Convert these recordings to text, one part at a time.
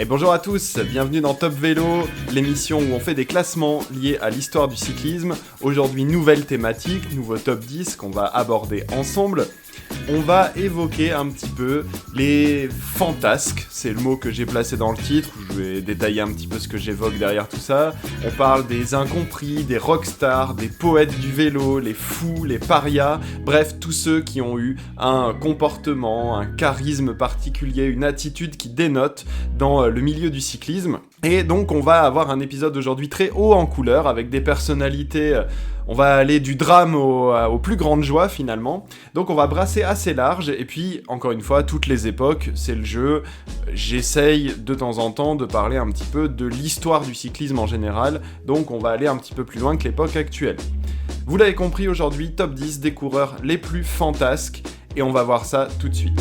Et bonjour à tous, bienvenue dans Top Vélo, l'émission où on fait des classements liés à l'histoire du cyclisme. Aujourd'hui, nouvelle thématique, nouveau top 10 qu'on va aborder ensemble. On va évoquer un petit peu les fantasques, c'est le mot que j'ai placé dans le titre, je vais détailler un petit peu ce que j'évoque derrière tout ça. On parle des incompris, des rockstars, des poètes du vélo, les fous, les parias, bref, tous ceux qui ont eu un comportement, un charisme particulier, une attitude qui dénote dans le milieu du cyclisme. Et donc on va avoir un épisode aujourd'hui très haut en couleur, avec des personnalités... On va aller du drame aux plus grandes joies finalement. Donc on va brasser assez large et puis encore une fois toutes les époques, c'est le jeu. J'essaye de temps en temps de parler un petit peu de l'histoire du cyclisme en général. Donc on va aller un petit peu plus loin que l'époque actuelle. Vous l'avez compris aujourd'hui, top 10 des coureurs les plus fantasques et on va voir ça tout de suite.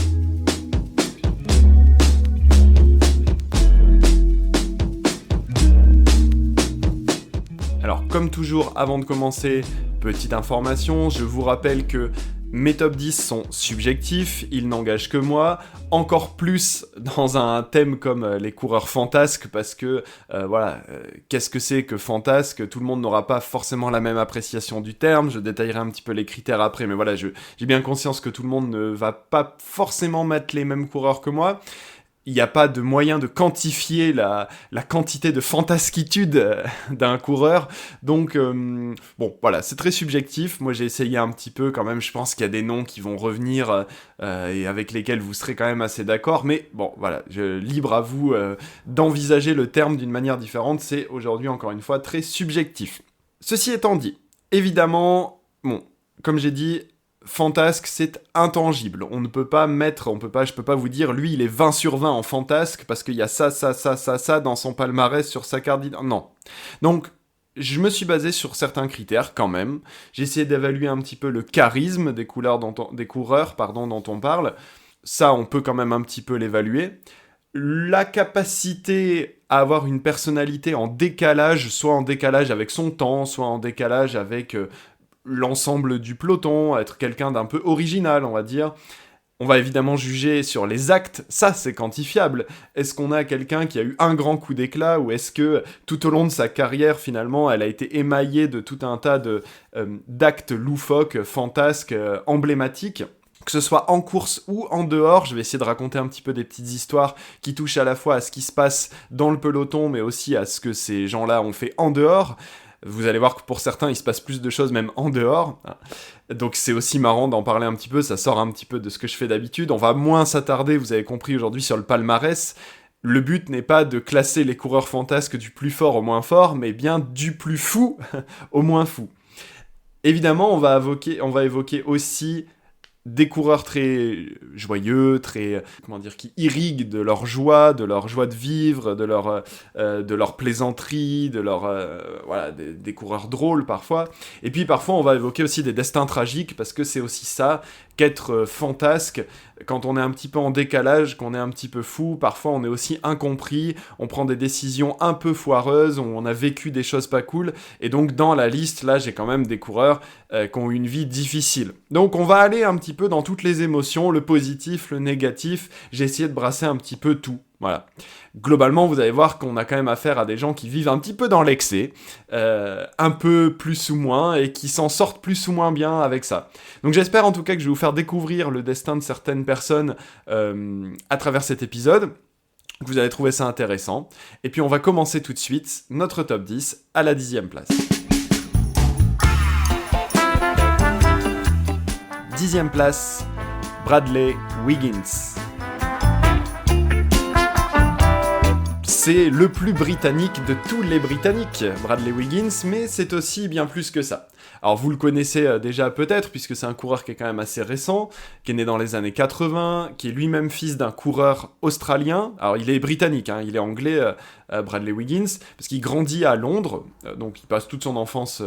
Alors, comme toujours, avant de commencer, petite information, je vous rappelle que mes top 10 sont subjectifs, ils n'engagent que moi, encore plus dans un thème comme les coureurs fantasques, parce que, qu'est-ce que c'est que fantasque ? Tout le monde n'aura pas forcément la même appréciation du terme, je détaillerai un petit peu les critères après, mais voilà, j'ai bien conscience que tout le monde ne va pas forcément mettre les mêmes coureurs que moi. Il n'y a pas de moyen de quantifier la quantité de fantasquitude d'un coureur. Donc, voilà, c'est très subjectif. Moi, j'ai essayé un petit peu quand même. Je pense qu'il y a des noms qui vont revenir et avec lesquels vous serez quand même assez d'accord. Mais bon, voilà, libre à vous d'envisager le terme d'une manière différente. C'est aujourd'hui, encore une fois, très subjectif. Ceci étant dit, évidemment, comme j'ai dit... Fantasque, c'est intangible. Je peux pas vous dire, lui, il est 20 sur 20 en fantasque parce qu'il y a ça dans son palmarès sur sa carte d'identité. Non. Donc, je me suis basé sur certains critères quand même. J'ai essayé d'évaluer un petit peu le charisme des coureurs dont on parle. Ça, on peut quand même un petit peu l'évaluer. La capacité à avoir une personnalité en décalage, soit en décalage avec son temps, soit en décalage avec... l'ensemble du peloton, être quelqu'un d'un peu original, on va dire. On va évidemment juger sur les actes, ça c'est quantifiable. Est-ce qu'on a quelqu'un qui a eu un grand coup d'éclat, ou est-ce que tout au long de sa carrière, finalement, elle a été émaillée de tout un tas d'actes loufoques, fantasques, emblématiques ? Que ce soit en course ou en dehors, je vais essayer de raconter un petit peu des petites histoires qui touchent à la fois à ce qui se passe dans le peloton, mais aussi à ce que ces gens-là ont fait en dehors. Vous allez voir que pour certains, il se passe plus de choses même en dehors. Donc c'est aussi marrant d'en parler un petit peu, ça sort un petit peu de ce que je fais d'habitude. On va moins s'attarder, vous avez compris aujourd'hui, sur le palmarès. Le but n'est pas de classer les coureurs fantasques du plus fort au moins fort, mais bien du plus fou au moins fou. Évidemment, on va évoquer aussi... des coureurs très joyeux, qui irriguent de leur joie de vivre, de leur plaisanterie, des coureurs drôles parfois. Et puis parfois on va évoquer aussi des destins tragiques, parce que c'est aussi ça, qu'être fantasque, quand on est un petit peu en décalage, qu'on est un petit peu fou, parfois on est aussi incompris, on prend des décisions un peu foireuses, on a vécu des choses pas cool, et donc dans la liste, là, j'ai quand même des coureurs qui ont eu une vie difficile. Donc on va aller un petit peu dans toutes les émotions, le positif, le négatif, j'ai essayé de brasser un petit peu tout. Voilà. Globalement, vous allez voir qu'on a quand même affaire à des gens qui vivent un petit peu dans l'excès, un peu plus ou moins, et qui s'en sortent plus ou moins bien avec ça. Donc j'espère en tout cas que je vais vous faire découvrir le destin de certaines personnes à travers cet épisode, que vous allez trouver ça intéressant. Et puis on va commencer tout de suite notre top 10 à la 10e place. 10e place, Bradley Wiggins. C'est le plus britannique de tous les Britanniques, Bradley Wiggins, mais c'est aussi bien plus que ça. Alors vous le connaissez déjà peut-être, puisque c'est un coureur qui est quand même assez récent, qui est né dans les années 80, qui est lui-même fils d'un coureur australien. Alors il est britannique, il est anglais, Bradley Wiggins, parce qu'il grandit à Londres, donc il passe toute son enfance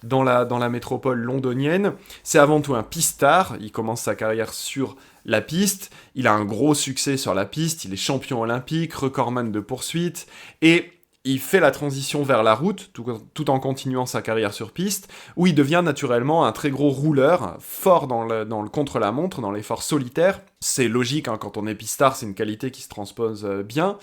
dans la métropole londonienne. C'est avant tout un pistard, il commence sa carrière sur la piste, il a un gros succès sur la piste, il est champion olympique, recordman de poursuite, et il fait la transition vers la route, tout en continuant sa carrière sur piste, où il devient naturellement un très gros rouleur, fort dans le contre-la-montre, dans l'effort solitaire. C'est logique, quand on est pistard, c'est une qualité qui se transpose bien.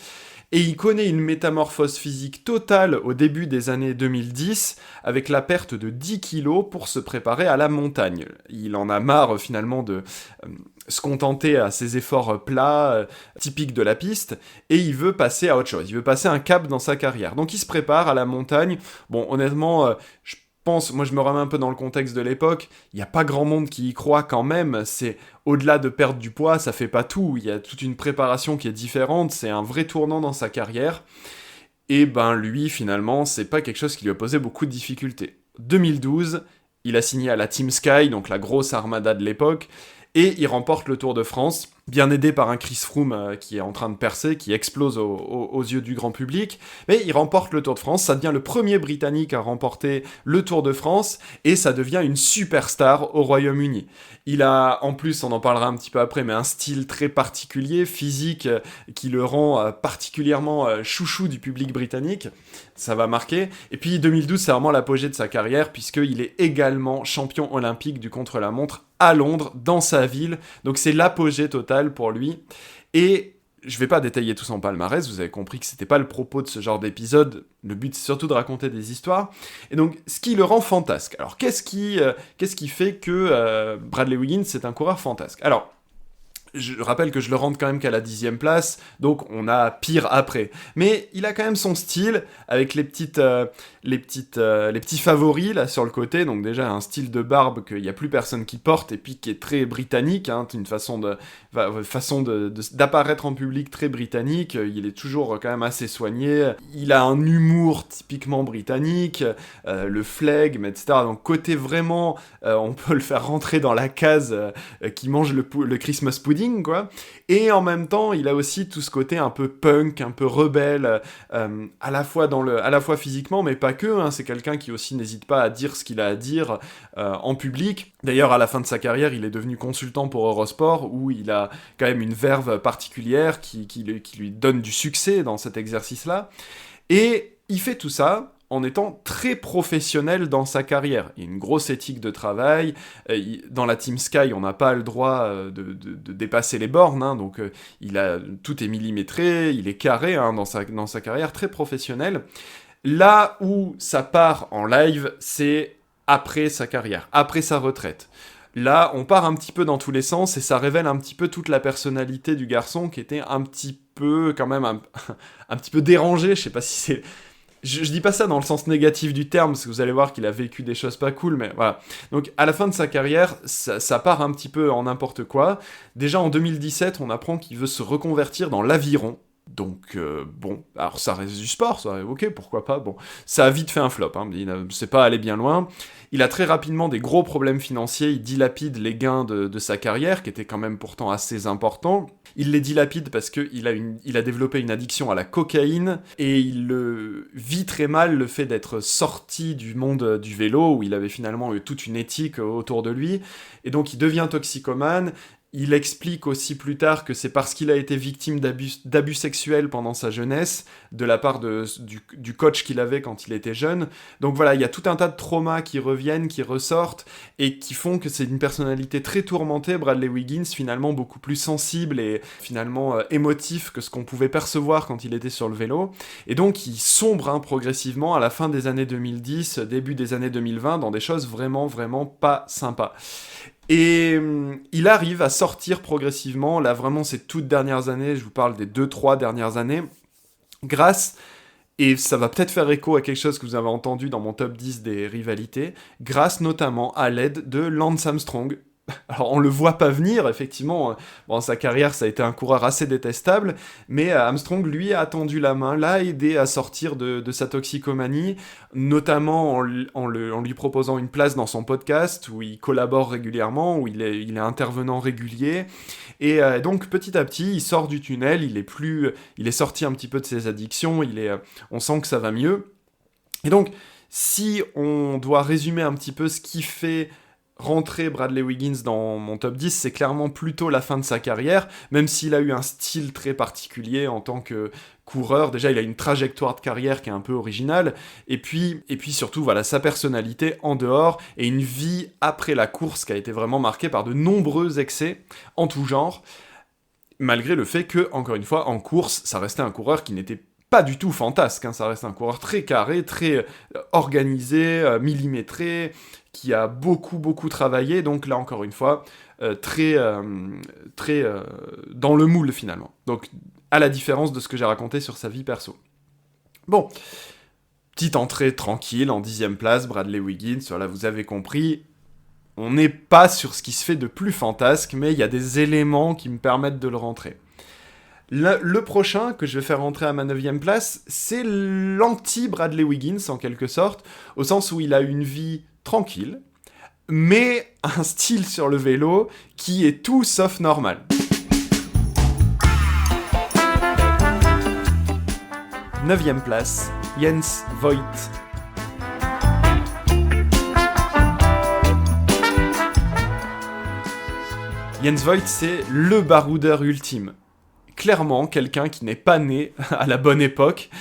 Et il connaît une métamorphose physique totale au début des années 2010, avec la perte de 10 kilos pour se préparer à la montagne. Il en a marre finalement de se contenter à ses efforts plats, typiques de la piste, et il veut passer à autre chose, il veut passer un cap dans sa carrière. Donc il se prépare à la montagne. Bon, honnêtement, moi je me remets un peu dans le contexte de l'époque, il n'y a pas grand monde qui y croit quand même, c'est au-delà de perdre du poids, ça fait pas tout, il y a toute une préparation qui est différente, c'est un vrai tournant dans sa carrière, et ben lui finalement c'est pas quelque chose qui lui a posé beaucoup de difficultés. 2012, il a signé à la Team Sky, donc la grosse armada de l'époque, et il remporte le Tour de France, bien aidé par un Chris Froome qui est en train de percer, qui explose aux yeux du grand public, mais il remporte le Tour de France, ça devient le premier Britannique à remporter le Tour de France, et ça devient une superstar au Royaume-Uni. Il a, en plus, on en parlera un petit peu après, mais un style très particulier, physique, qui le rend particulièrement chouchou du public britannique, ça va marquer. Et puis 2012, c'est vraiment l'apogée de sa carrière, puisqu'il est également champion olympique du contre-la-montre à Londres, dans sa ville, donc c'est l'apogée totale pour lui, et je vais pas détailler tout son palmarès, vous avez compris que c'était pas le propos de ce genre d'épisode, le but c'est surtout de raconter des histoires, et donc ce qui le rend fantasque. Alors qu'est-ce qui fait que Bradley Wiggins c'est un coureur fantasque? Alors, je rappelle que je le rentre quand même qu'à la 10e place, donc on a pire après. Mais il a quand même son style, avec les petits favoris là sur le côté, donc déjà un style de barbe qu'il n'y a plus personne qui porte, et puis qui est très britannique, hein, une façon d'apparaître en public très britannique, il est toujours quand même assez soigné, il a un humour typiquement britannique, le flegme, etc. Donc côté vraiment, on peut le faire rentrer dans la case qui mange le Christmas pudding, quoi. Et en même temps, il a aussi tout ce côté un peu punk, un peu rebelle, à la fois physiquement, mais pas que, hein. C'est quelqu'un qui aussi n'hésite pas à dire ce qu'il a à dire en public. D'ailleurs, à la fin de sa carrière, il est devenu consultant pour Eurosport, où il a quand même une verve particulière qui lui donne du succès dans cet exercice-là. Et il fait tout ça en étant très professionnel dans sa carrière. Il y a une grosse éthique de travail, dans la Team Sky, on n'a pas le droit de dépasser les bornes, hein, donc tout est millimétré, il est carré hein, dans sa carrière, très professionnelle. Là où ça part en live, c'est après sa carrière, après sa retraite. Là, on part un petit peu dans tous les sens, et ça révèle un petit peu toute la personnalité du garçon, qui était un petit peu, quand même, un petit peu dérangé, je sais pas si c'est... Je dis pas ça dans le sens négatif du terme, parce que vous allez voir qu'il a vécu des choses pas cool, mais voilà. Donc à la fin de sa carrière, ça part un petit peu en n'importe quoi. Déjà en 2017, on apprend qu'il veut se reconvertir dans l'aviron. Donc bon, alors ça reste du sport, ça, ok, pourquoi pas, bon. Ça a vite fait un flop, hein, c'est pas allé bien loin. Il a très rapidement des gros problèmes financiers, il dilapide les gains de sa carrière, qui étaient quand même pourtant assez importants. Il les dilapide parce qu'il a développé une addiction à la cocaïne, et il vit très mal le fait d'être sorti du monde du vélo, où il avait finalement eu toute une éthique autour de lui, et donc il devient toxicomane. Il explique aussi plus tard que c'est parce qu'il a été victime d'abus sexuels pendant sa jeunesse, de la part du coach qu'il avait quand il était jeune. Donc voilà, il y a tout un tas de traumas qui reviennent, qui ressortent, et qui font que c'est une personnalité très tourmentée, Bradley Wiggins, finalement beaucoup plus sensible et finalement émotif que ce qu'on pouvait percevoir quand il était sur le vélo. Et donc il sombre progressivement à la fin des années 2010, début des années 2020, dans des choses vraiment, vraiment pas sympas. Et il arrive à sortir progressivement, là vraiment ces toutes dernières années, je vous parle des 2-3 dernières années, grâce, et ça va peut-être faire écho à quelque chose que vous avez entendu dans mon top 10 des rivalités, grâce notamment à l'aide de Lance Armstrong. Alors on le voit pas venir, effectivement, bon, sa carrière ça a été un coureur assez détestable, mais Armstrong lui a tendu la main, l'a aidé à sortir de sa toxicomanie, notamment en lui proposant une place dans son podcast, où il collabore régulièrement, où il est intervenant régulier, et donc petit à petit il sort du tunnel, il est sorti un petit peu de ses addictions, on sent que ça va mieux, et donc si on doit résumer un petit peu ce qui fait rentrer Bradley Wiggins dans mon top 10, c'est clairement plutôt la fin de sa carrière, même s'il a eu un style très particulier en tant que coureur. Déjà, il a une trajectoire de carrière qui est un peu originale, et puis surtout, voilà, sa personnalité en dehors, et une vie après la course qui a été vraiment marquée par de nombreux excès en tout genre. malgré le fait que, encore une fois, en course, ça restait un coureur qui n'était pas du tout fantasque, hein, ça reste un coureur très carré, très organisé, millimétré, qui a beaucoup travaillé, donc là encore une fois, très dans le moule finalement. Donc à la différence de ce que j'ai raconté sur sa vie perso. Bon, petite entrée tranquille, en 10e place, Bradley Wiggins, voilà, vous avez compris, on n'est pas sur ce qui se fait de plus fantasque, mais il y a des éléments qui me permettent de le rentrer. Le prochain que je vais faire rentrer à ma 9e place, c'est l'anti-Bradley Wiggins, en quelque sorte, au sens où il a une vie tranquille, mais un style sur le vélo qui est tout sauf normal. Neuvième place, Jens Voigt. Jens Voigt, c'est le baroudeur ultime. Clairement, quelqu'un qui n'est pas né à la bonne époque,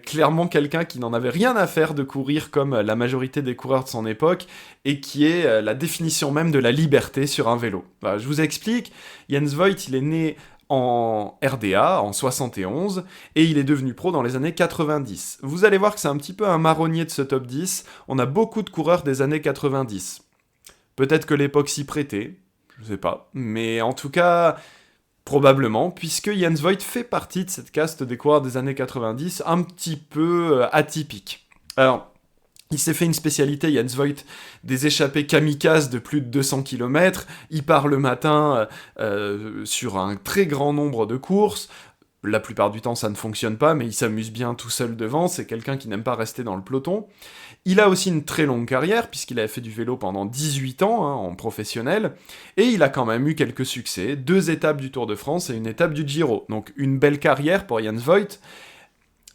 clairement quelqu'un qui n'en avait rien à faire de courir comme la majorité des coureurs de son époque, et qui est la définition même de la liberté sur un vélo. Voilà, je vous explique, Jens Voigt, il est né en RDA, en 71, et il est devenu pro dans les années 90. Vous allez voir que c'est un petit peu un marronnier de ce top 10, on a beaucoup de coureurs des années 90. Peut-être que l'époque s'y prêtait, je sais pas, mais en tout cas... Probablement, puisque Jens Voigt fait partie de cette caste des coureurs des années 90, un petit peu atypique. Alors, il s'est fait une spécialité, Jens Voigt, des échappées kamikazes de plus de 200 km, il part le matin sur un très grand nombre de courses, la plupart du temps ça ne fonctionne pas, mais il s'amuse bien tout seul devant, c'est quelqu'un qui n'aime pas rester dans le peloton. Il a aussi une très longue carrière, puisqu'il a fait du vélo pendant 18 ans, hein, en professionnel, et il a quand même eu quelques succès, 2 étapes du Tour de France et une étape du Giro. Donc une belle carrière pour Jens Voigt.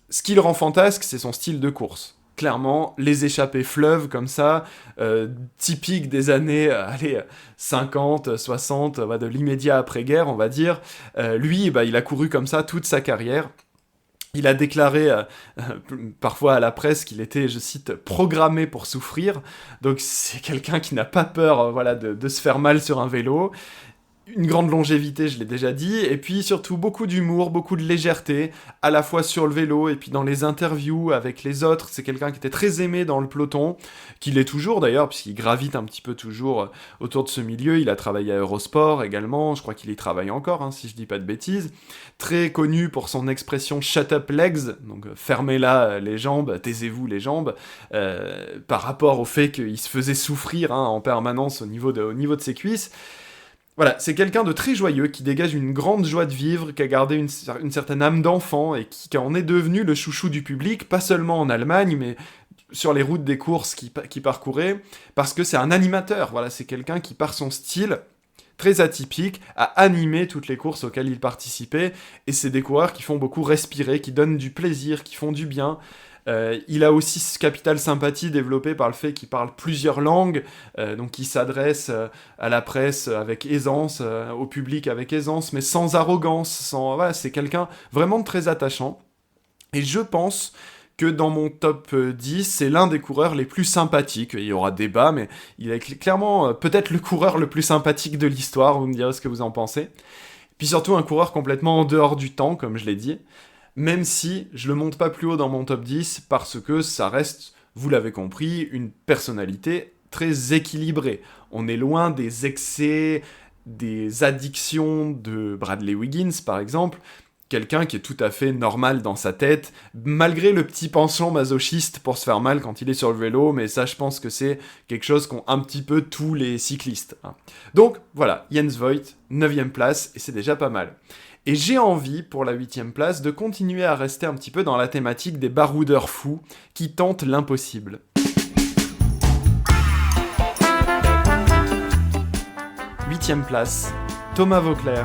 Ce qui le rend fantasque, c'est son style de course. Clairement, les échappées fleuves comme ça, typiques des années 50, 60, de l'immédiat après-guerre, on va dire. Lui, il a couru comme ça toute sa carrière. Il a déclaré parfois à la presse qu'il était, je cite, programmé pour souffrir. Donc c'est quelqu'un qui n'a pas peur de se faire mal sur un vélo. Une grande longévité, je l'ai déjà dit, et puis surtout beaucoup d'humour, beaucoup de légèreté, à la fois sur le vélo et puis dans les interviews avec les autres. C'est quelqu'un qui était très aimé dans le peloton, qu'il est toujours d'ailleurs, puisqu'il gravite un petit peu toujours autour de ce milieu. Il a travaillé à Eurosport également, je crois qu'il y travaille encore, hein, si je dis pas de bêtises. Très connu pour son expression « shut up legs », donc fermez-la les jambes, taisez-vous les jambes, par rapport au fait qu'il se faisait souffrir en permanence au niveau de ses cuisses. Voilà, c'est quelqu'un de très joyeux, qui dégage une grande joie de vivre, qui a gardé une certaine âme d'enfant, et qui en est devenu le chouchou du public, pas seulement en Allemagne, mais sur les routes des courses qu'il parcourait, parce que c'est un animateur, voilà, c'est quelqu'un qui, par son style très atypique, a animé toutes les courses auxquelles il participait, et c'est des coureurs qui font beaucoup respirer, qui donnent du plaisir, qui font du bien. Il a aussi ce capital sympathie développé par le fait qu'il parle plusieurs langues, donc il s'adresse à la presse avec aisance, au public avec aisance, mais sans arrogance, c'est quelqu'un vraiment de très attachant. Et je pense que dans mon top 10, c'est l'un des coureurs les plus sympathiques. Il y aura débat, mais il est clairement peut-être le coureur le plus sympathique de l'histoire, vous me direz ce que vous en pensez. Puis surtout un coureur complètement en dehors du temps, comme je l'ai dit. Même si je le monte pas plus haut dans mon top 10, parce que ça reste, vous l'avez compris, une personnalité très équilibrée. On est loin des excès, des addictions de Bradley Wiggins, par exemple, quelqu'un qui est tout à fait normal dans sa tête, malgré le petit penchant masochiste pour se faire mal quand il est sur le vélo, mais ça, je pense que c'est quelque chose qu'ont un petit peu tous les cyclistes. Donc, voilà, Jens Voigt, 9ème place, et c'est déjà pas mal. Et j'ai envie, pour la 8ème place, de continuer à rester un petit peu dans la thématique des baroudeurs fous qui tentent l'impossible. Huitième place, Thomas Voeckler.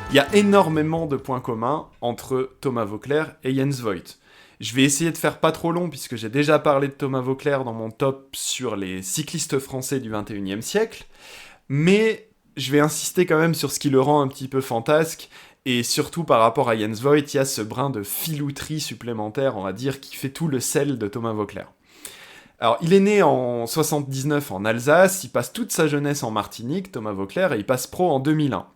Il y a énormément de points communs entre Thomas Voeckler et Jens Voigt. Je vais essayer de faire pas trop long, puisque j'ai déjà parlé de Thomas Voeckler dans mon top sur les cyclistes français du 21e siècle, mais je vais insister quand même sur ce qui le rend un petit peu fantasque, et surtout par rapport à Jens Voigt, il y a ce brin de filouterie supplémentaire, on va dire, qui fait tout le sel de Thomas Voeckler. Alors, il est né en 79 en Alsace, il passe toute sa jeunesse en Martinique, Thomas Voeckler, et il passe pro en 2001.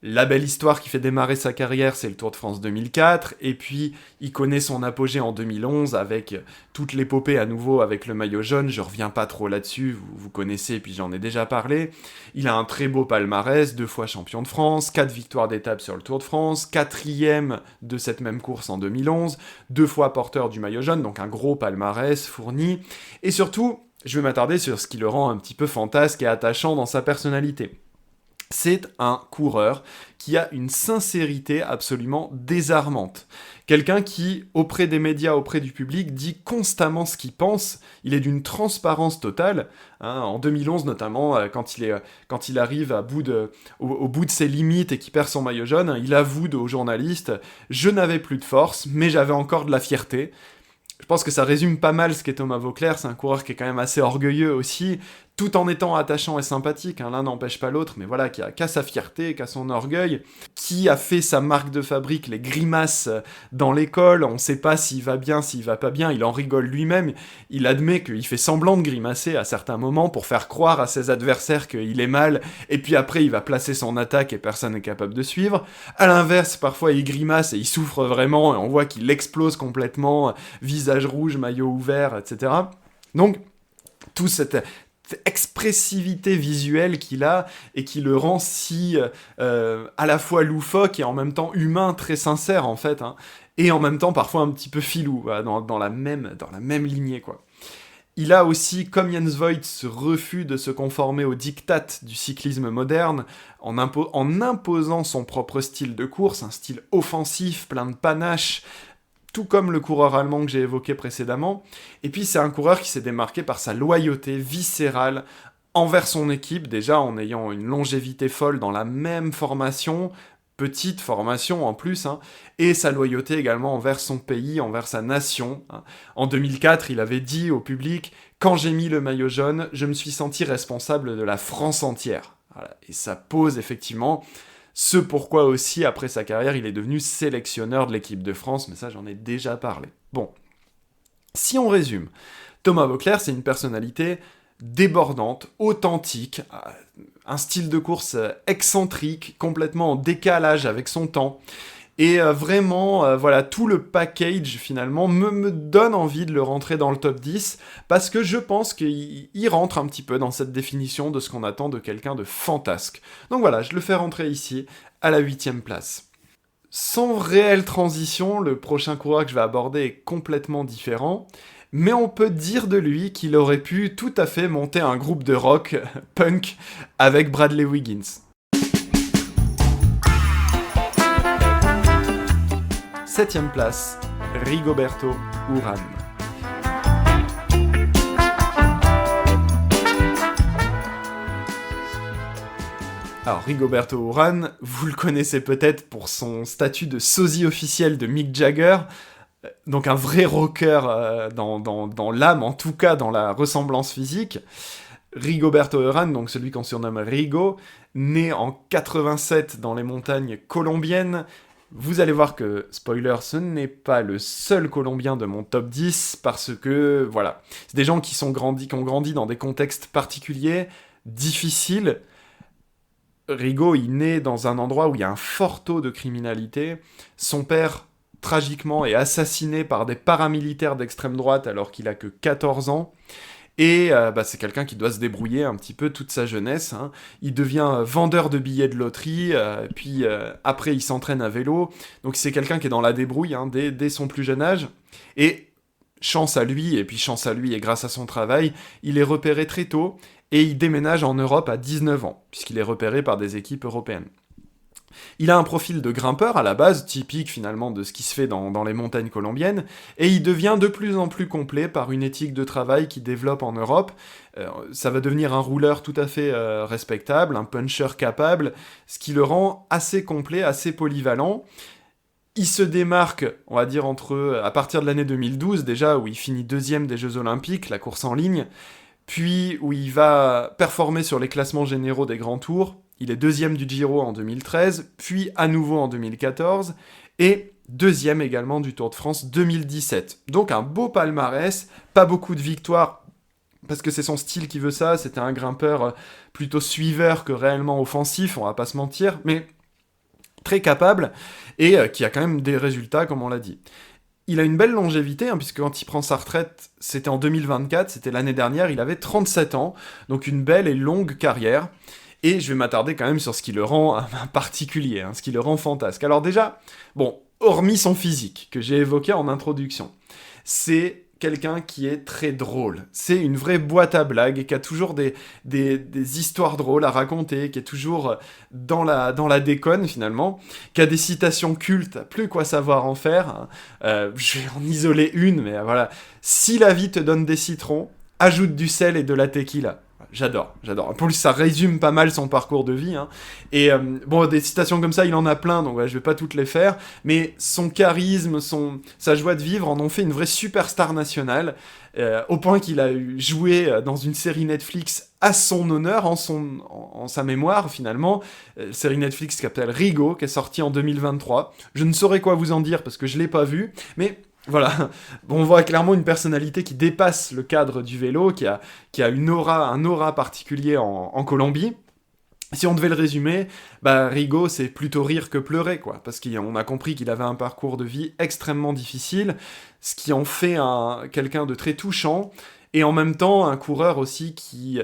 La belle histoire qui fait démarrer sa carrière, c'est le Tour de France 2004, et puis il connaît son apogée en 2011 avec toute l'épopée à nouveau avec le maillot jaune, je reviens pas trop là-dessus, vous connaissez, puis j'en ai déjà parlé. Il a un très beau palmarès, 2 fois champion de France, 4 victoires d'étape sur le Tour de France, 4e de cette même course en 2011, 2 fois porteur du maillot jaune, donc un gros palmarès fourni, et surtout, je vais m'attarder sur ce qui le rend un petit peu fantasque et attachant dans sa personnalité. C'est un coureur qui a une sincérité absolument désarmante. Quelqu'un qui, auprès des médias, auprès du public, dit constamment ce qu'il pense. Il est d'une transparence totale. En 2011 notamment, quand il arrive au bout de ses limites et qu'il perd son maillot jaune, il avoue aux journalistes « Je n'avais plus de force, mais j'avais encore de la fierté ». Je pense que ça résume pas mal ce qu'est Thomas Voeckler, c'est un coureur qui est quand même assez orgueilleux aussi, tout en étant attachant et sympathique, l'un n'empêche pas l'autre, mais voilà, qui a sa fierté, qui a son orgueil, qui a fait sa marque de fabrique, les grimaces dans l'école, on sait pas s'il va bien, s'il va pas bien, il en rigole lui-même, il admet qu'il fait semblant de grimacer à certains moments pour faire croire à ses adversaires qu'il est mal, et puis après il va placer son attaque et personne n'est capable de suivre. À l'inverse, parfois il grimace et il souffre vraiment, et on voit qu'il explose complètement, visage rouge, maillot ouvert, etc. Donc, toute cette expressivité visuelle qu'il a et qui le rend si à la fois loufoque et en même temps humain, très sincère en fait, et en même temps parfois un petit peu filou, dans la même lignée, quoi. Il a aussi, comme Jens Voigt, ce refus de se conformer aux diktats du cyclisme moderne, en imposant son propre style de course, un style offensif, plein de panache, tout comme le coureur allemand que j'ai évoqué précédemment. Et puis c'est un coureur qui s'est démarqué par sa loyauté viscérale envers son équipe, déjà en ayant une longévité folle dans la même formation, petite formation en plus, et sa loyauté également envers son pays, envers sa nation. En 2004, il avait dit au public « Quand j'ai mis le maillot jaune, je me suis senti responsable de la France entière. » Voilà. Et ça pose effectivement ce pourquoi aussi, après sa carrière, il est devenu sélectionneur de l'équipe de France, mais ça j'en ai déjà parlé. Bon, si on résume, Thomas Voeckler, c'est une personnalité débordante, authentique, un style de course excentrique, complètement en décalage avec son temps, et vraiment, voilà, tout le package, finalement, me donne envie de le rentrer dans le top 10, parce que je pense qu'il rentre un petit peu dans cette définition de ce qu'on attend de quelqu'un de fantasque. Donc voilà, je le fais rentrer ici, à la 8e place. Sans réelle transition, le prochain coureur que je vais aborder est complètement différent, mais on peut dire de lui qu'il aurait pu tout à fait monter un groupe de rock, punk, avec Bradley Wiggins. 7e place, Rigoberto Urán. Alors, Rigoberto Urán, vous le connaissez peut-être pour son statut de sosie officiel de Mick Jagger, donc un vrai rocker dans l'âme, en tout cas dans la ressemblance physique. Rigoberto Urán, donc celui qu'on surnomme Rigo, né en 87 dans les montagnes colombiennes. Vous allez voir que, spoiler, ce n'est pas le seul Colombien de mon top 10, parce que, voilà, c'est des gens qui ont grandi dans des contextes particuliers, difficiles. Rigo, il naît dans un endroit où il y a un fort taux de criminalité. Son père, tragiquement, est assassiné par des paramilitaires d'extrême droite alors qu'il a que 14 ans. Et c'est quelqu'un qui doit se débrouiller un petit peu toute sa jeunesse. Il devient vendeur de billets de loterie, puis après il s'entraîne à vélo. Donc c'est quelqu'un qui est dans la débrouille dès son plus jeune âge. Et chance à lui, et grâce à son travail, il est repéré très tôt, et il déménage en Europe à 19 ans, puisqu'il est repéré par des équipes européennes. Il a un profil de grimpeur à la base, typique finalement de ce qui se fait dans les montagnes colombiennes, et il devient de plus en plus complet par une éthique de travail qu'il développe en Europe. Ça va devenir un rouleur tout à fait respectable, un puncher capable, ce qui le rend assez complet, assez polyvalent. Il se démarque, on va dire, à partir de l'année 2012 déjà, où il finit 2e des Jeux Olympiques, la course en ligne, puis où il va performer sur les classements généraux des grands tours. Il est 2e du Giro en 2013, puis à nouveau en 2014, et 2e également du Tour de France 2017. Donc un beau palmarès, pas beaucoup de victoires, parce que c'est son style qui veut ça, c'était un grimpeur plutôt suiveur que réellement offensif, on va pas se mentir, mais très capable, et qui a quand même des résultats, comme on l'a dit. Il a une belle longévité, hein, puisque quand il prend sa retraite, c'était en 2024, c'était l'année dernière, il avait 37 ans, donc une belle et longue carrière. Et je vais m'attarder quand même sur ce qui le rend particulier, hein, ce qui le rend fantasque. Alors déjà, bon, hormis son physique, que j'ai évoqué en introduction, c'est quelqu'un qui est très drôle. C'est une vraie boîte à blagues, qui a toujours des histoires drôles à raconter, qui est toujours dans la déconne finalement, qui a des citations cultes, plus quoi savoir en faire. Hein. Je vais en isoler une, mais voilà. Si la vie te donne des citrons, ajoute du sel et de la tequila. J'adore. En plus, ça résume pas mal son parcours de vie. Hein. Et bon, des citations comme ça, il en a plein, donc ouais, je vais pas toutes les faire. Mais son charisme, sa joie de vivre en ont fait une vraie superstar nationale, au point qu'il a joué dans une série Netflix à son honneur, en sa mémoire finalement. Série Netflix qui s'appelle Rigaud, qui est sortie en 2023. Je ne saurais quoi vous en dire parce que je l'ai pas vue, mais... Voilà, on voit clairement une personnalité qui dépasse le cadre du vélo, qui a un aura particulier en Colombie. Si on devait le résumer, Rigaud, c'est plutôt rire que pleurer, quoi, parce qu'on a compris qu'il avait un parcours de vie extrêmement difficile, ce qui en fait quelqu'un de très touchant, et en même temps un coureur aussi qui,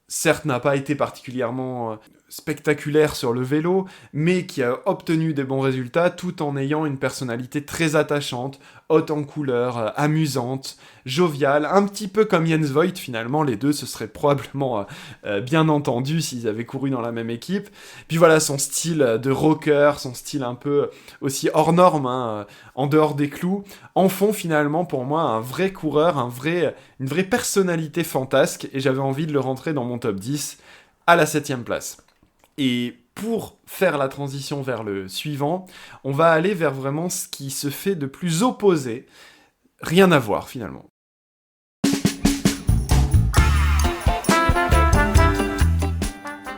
certes, n'a pas été particulièrement spectaculaire sur le vélo, mais qui a obtenu des bons résultats tout en ayant une personnalité très attachante, haute en couleur, amusante, joviale, un petit peu comme Jens Voigt finalement, les deux se seraient probablement bien entendus s'ils avaient couru dans la même équipe. Puis voilà, son style de rocker, son style un peu aussi hors norme, hein, en dehors des clous, en font finalement pour moi un vrai coureur, une vraie personnalité fantasque, et j'avais envie de le rentrer dans mon top 10 à la 7ème place. Et pour faire la transition vers le suivant, on va aller vers vraiment ce qui se fait de plus opposé. Rien à voir, finalement.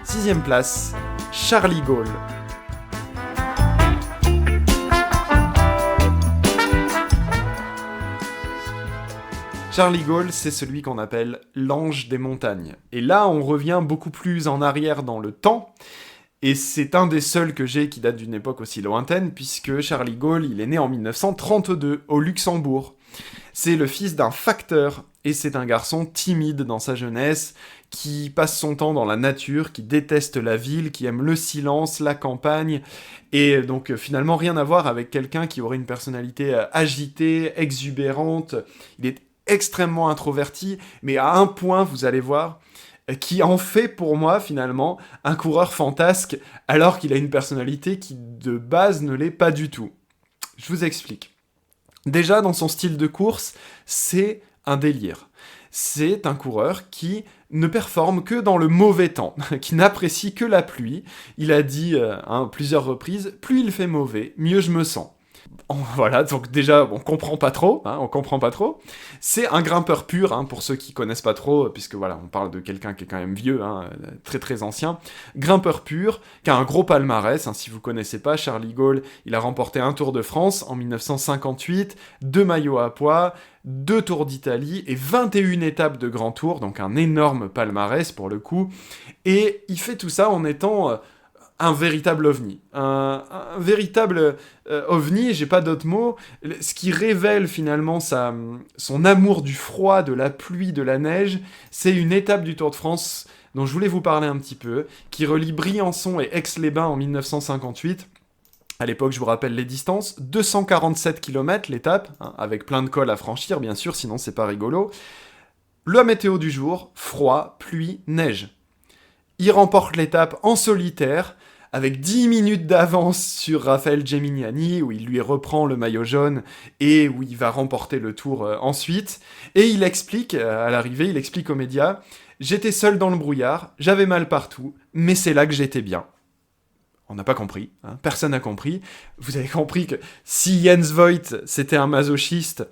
Sixième place, Charlie Gaulle. Charlie Gaulle, c'est celui qu'on appelle l'ange des montagnes. Et là, on revient beaucoup plus en arrière dans le temps, et c'est un des seuls que j'ai qui date d'une époque aussi lointaine, puisque Charlie Gaulle, il est né en 1932, au Luxembourg. C'est le fils d'un facteur, et c'est un garçon timide dans sa jeunesse, qui passe son temps dans la nature, qui déteste la ville, qui aime le silence, la campagne, et donc finalement rien à voir avec quelqu'un qui aurait une personnalité agitée, exubérante. Il est extrêmement introverti, mais à un point, vous allez voir, qui en fait pour moi, finalement, un coureur fantasque, alors qu'il a une personnalité qui, de base, ne l'est pas du tout. Je vous explique. Déjà, dans son style de course, c'est un délire. C'est un coureur qui ne performe que dans le mauvais temps, qui n'apprécie que la pluie. Il a dit à plusieurs reprises, « Plus il fait mauvais, mieux je me sens ». Voilà, donc déjà, on comprend pas trop. C'est un grimpeur pur, hein, pour ceux qui connaissent pas trop, puisque voilà, on parle de quelqu'un qui est quand même vieux, hein, très très ancien. Grimpeur pur, qui a un gros palmarès, hein, si vous connaissez pas, Charlie Gaulle, il a remporté un Tour de France en 1958, 2 maillots à pois, 2 Tours d'Italie et 21 étapes de Grand Tour, donc un énorme palmarès pour le coup. Et il fait tout ça en étant... un véritable ovni. Un véritable ovni, j'ai pas d'autres mots, ce qui révèle finalement son amour du froid, de la pluie, de la neige, c'est une étape du Tour de France dont je voulais vous parler un petit peu, qui relie Briançon et Aix-les-Bains en 1958. À l'époque, je vous rappelle les distances, 247 km l'étape, hein, avec plein de cols à franchir, bien sûr, sinon c'est pas rigolo. La météo du jour, froid, pluie, neige. Il remporte l'étape en solitaire, avec 10 minutes d'avance sur Raphaël Gemignani, où il lui reprend le maillot jaune, et où il va remporter le Tour ensuite. Et il explique, à l'arrivée, il explique aux médias, « J'étais seul dans le brouillard, j'avais mal partout, mais c'est là que j'étais bien. » On n'a pas compris, hein, personne n'a compris. Vous avez compris que si Jens Voigt, c'était un masochiste,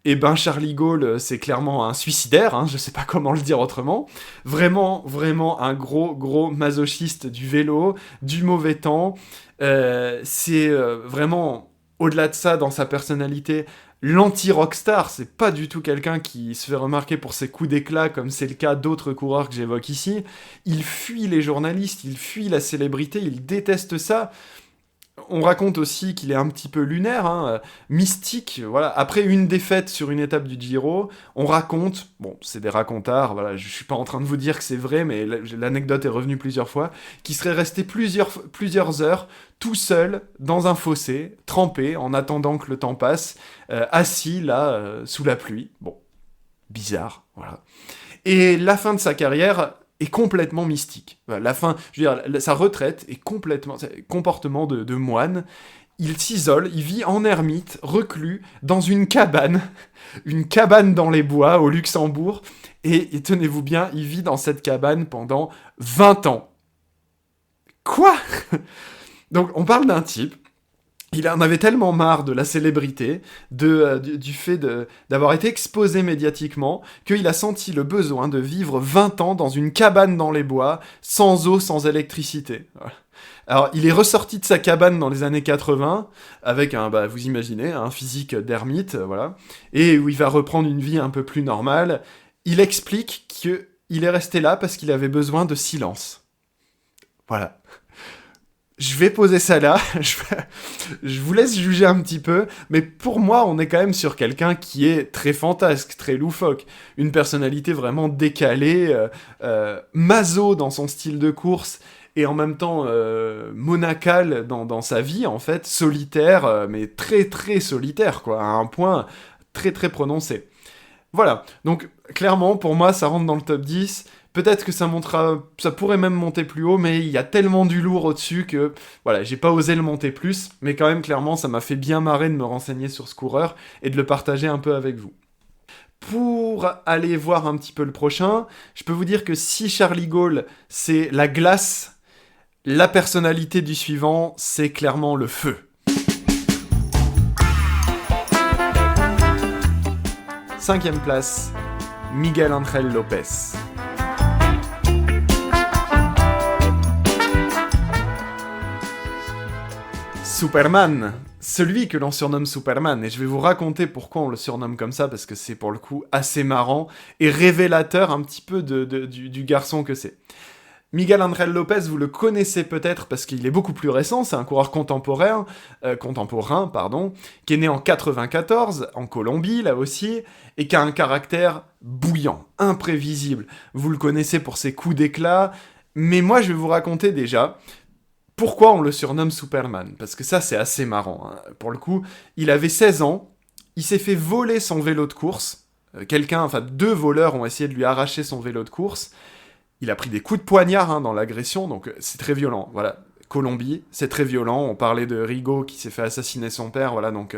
et ben Charlie Gaulle, c'est clairement un suicidaire, hein, je sais pas comment le dire autrement. Vraiment, vraiment un gros masochiste du vélo, du mauvais temps. C'est vraiment Au-delà de ça, dans sa personnalité, l'anti-rockstar, c'est pas du tout quelqu'un qui se fait remarquer pour ses coups d'éclat, comme c'est le cas d'autres coureurs que j'évoque ici. Il fuit les journalistes, il fuit la célébrité, il déteste ça. On raconte aussi qu'il est un petit peu lunaire, mystique, voilà. Après une défaite sur une étape du Giro, on raconte, bon, c'est des racontards, voilà, je suis pas en train de vous dire que c'est vrai, mais l'anecdote est revenue plusieurs fois, qu'il serait resté plusieurs heures tout seul dans un fossé, trempé, en attendant que le temps passe, assis là, sous la pluie. Bon, bizarre, voilà. Et la fin de sa carrière est complètement mystique. La fin, je veux dire, sa retraite est complètement comportement de moine. Il s'isole, il vit en ermite, reclus, dans une cabane dans les bois, au Luxembourg, et tenez-vous bien, il vit dans cette cabane pendant 20 ans. Quoi? Donc, on parle d'un type, il en avait tellement marre de la célébrité, du fait d'avoir été exposé médiatiquement, qu'il a senti le besoin de vivre 20 ans dans une cabane dans les bois, sans eau, sans électricité. Voilà. Alors, il est ressorti de sa cabane dans les années 80, avec vous imaginez, un physique d'ermite, voilà, et où il va reprendre une vie un peu plus normale. Il explique qu'il est resté là parce qu'il avait besoin de silence. Voilà. Je vais poser ça là, je vous laisse juger un petit peu, mais pour moi, on est quand même sur quelqu'un qui est très fantasque, très loufoque, une personnalité vraiment décalée, maso dans son style de course, et en même temps monacal dans sa vie, en fait, solitaire, mais très très solitaire, quoi, à un point très très prononcé. Voilà, donc clairement, pour moi, ça rentre dans le top 10. Peut-être que ça pourrait même monter plus haut, mais il y a tellement du lourd au-dessus que, voilà, j'ai pas osé le monter plus, mais quand même, clairement, ça m'a fait bien marrer de me renseigner sur ce coureur et de le partager un peu avec vous. Pour aller voir un petit peu le prochain, je peux vous dire que si Charlie Gaulle, c'est la glace, la personnalité du suivant, c'est clairement le feu. 5e place, Miguel Ángel López. Superman, celui que l'on surnomme Superman, et je vais vous raconter pourquoi on le surnomme comme ça, parce que c'est pour le coup assez marrant, et révélateur un petit peu du garçon que c'est. Miguel Ángel López, vous le connaissez peut-être parce qu'il est beaucoup plus récent, c'est un coureur contemporain, qui est né en 94, en Colombie, là aussi, et qui a un caractère bouillant, imprévisible. Vous le connaissez pour ses coups d'éclat, mais moi je vais vous raconter déjà pourquoi on le surnomme Superman, parce que ça c'est assez marrant. Hein. Pour le coup, il avait 16 ans, il s'est fait voler son vélo de course, deux voleurs ont essayé de lui arracher son vélo de course, il a pris des coups de poignard dans l'agression, donc c'est très violent, voilà. Colombie, c'est très violent, on parlait de Rigo qui s'est fait assassiner son père, voilà, donc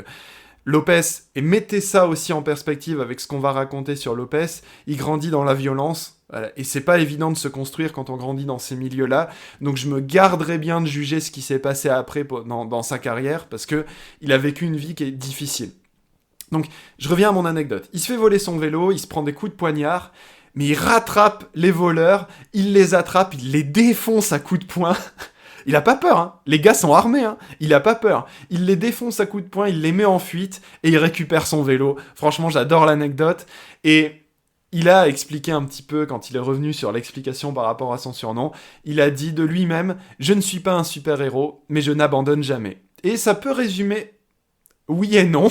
Lopez, et mettez ça aussi en perspective avec ce qu'on va raconter sur Lopez, il grandit dans la violence, voilà, et c'est pas évident de se construire quand on grandit dans ces milieux-là, donc je me garderai bien de juger ce qui s'est passé après dans sa carrière, parce que il a vécu une vie qui est difficile. Donc, je reviens à mon anecdote. Il se fait voler son vélo, il se prend des coups de poignard, mais il rattrape les voleurs, il les attrape, il les défonce à coups de poing. Il a pas peur, hein. Les gars sont armés, hein. Il a pas peur. Il les défonce à coups de poing, il les met en fuite, et il récupère son vélo. Franchement, j'adore l'anecdote. Et il a expliqué un petit peu, quand il est revenu sur l'explication par rapport à son surnom, il a dit de lui-même « Je ne suis pas un super-héros, mais je n'abandonne jamais ». Et ça peut résumer, oui et non,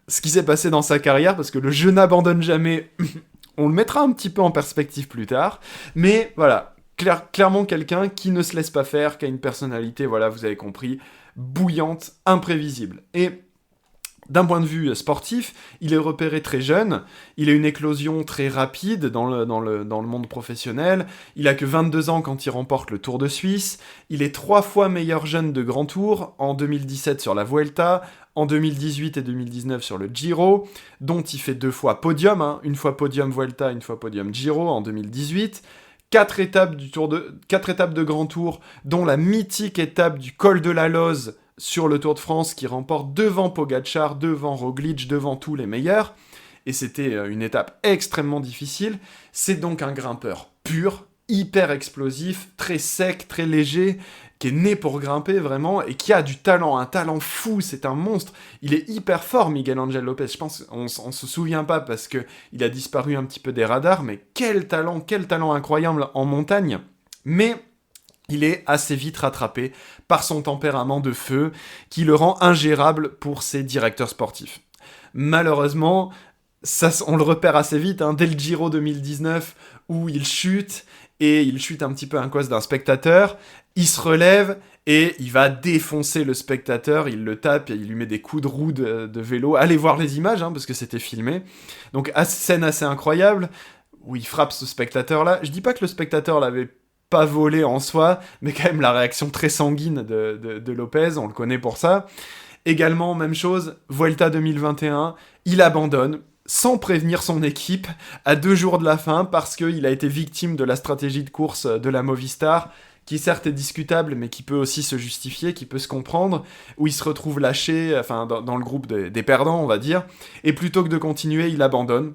ce qui s'est passé dans sa carrière, parce que le « je n'abandonne jamais », on le mettra un petit peu en perspective plus tard, mais voilà. Clairement quelqu'un qui ne se laisse pas faire, qui a une personnalité, voilà, vous avez compris, bouillante, imprévisible. Et d'un point de vue sportif, il est repéré très jeune, il a une éclosion très rapide dans le monde professionnel, il a que 22 ans quand il remporte le Tour de Suisse, il est 3 fois meilleur jeune de Grand Tour, en 2017 sur la Vuelta, en 2018 et 2019 sur le Giro, dont il fait 2 fois podium, une fois podium Vuelta, une fois podium Giro en 2018, 4 étapes de Grand Tour, dont la mythique étape du col de la Loze sur le Tour de France, qui remporte devant Pogačar, devant Roglič, devant tous les meilleurs. Et c'était une étape extrêmement difficile. C'est donc un grimpeur pur, hyper explosif, très sec, très léger, qui est né pour grimper vraiment, et qui a du talent, un talent fou, c'est un monstre. Il est hyper fort, Miguel Angel Lopez. Je pense qu'on se souvient pas parce que il a disparu un petit peu des radars, mais quel talent incroyable en montagne. Mais il est assez vite rattrapé par son tempérament de feu, qui le rend ingérable pour ses directeurs sportifs. Malheureusement, ça, on le repère assez vite, dès le Giro 2019, où il chute un petit peu à cause d'un spectateur, il se relève et il va défoncer le spectateur, il le tape et il lui met des coups de roue de vélo. Allez voir les images, parce que c'était filmé. Donc, scène assez incroyable, où il frappe ce spectateur-là. Je dis pas que le spectateur l'avait pas volé en soi, mais quand même la réaction très sanguine de Lopez, on le connaît pour ça. Également, même chose, Vuelta 2021, il abandonne, sans prévenir son équipe, à 2 jours de la fin, parce qu'il a été victime de la stratégie de course de la Movistar, qui certes est discutable, mais qui peut aussi se justifier, qui peut se comprendre, où il se retrouve lâché, dans le groupe des perdants, on va dire, et plutôt que de continuer, il abandonne,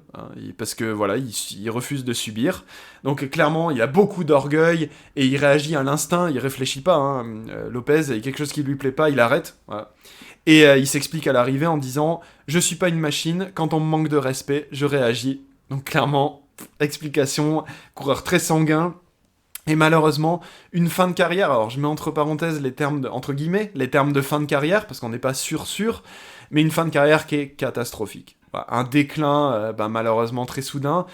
parce que voilà, il refuse de subir. Donc clairement, il a beaucoup d'orgueil, et il réagit à l'instinct, il réfléchit pas, Lopez, il y a quelque chose qui lui plaît pas, il arrête, voilà. Et il s'explique à l'arrivée en disant « Je suis pas une machine, quand on me manque de respect, je réagis. » Donc clairement, explication, coureur très sanguin. Et malheureusement, une fin de carrière, alors je mets entre parenthèses les termes les termes de fin de carrière, parce qu'on n'est pas sûr, mais une fin de carrière qui est catastrophique. Voilà, un déclin, malheureusement très soudain.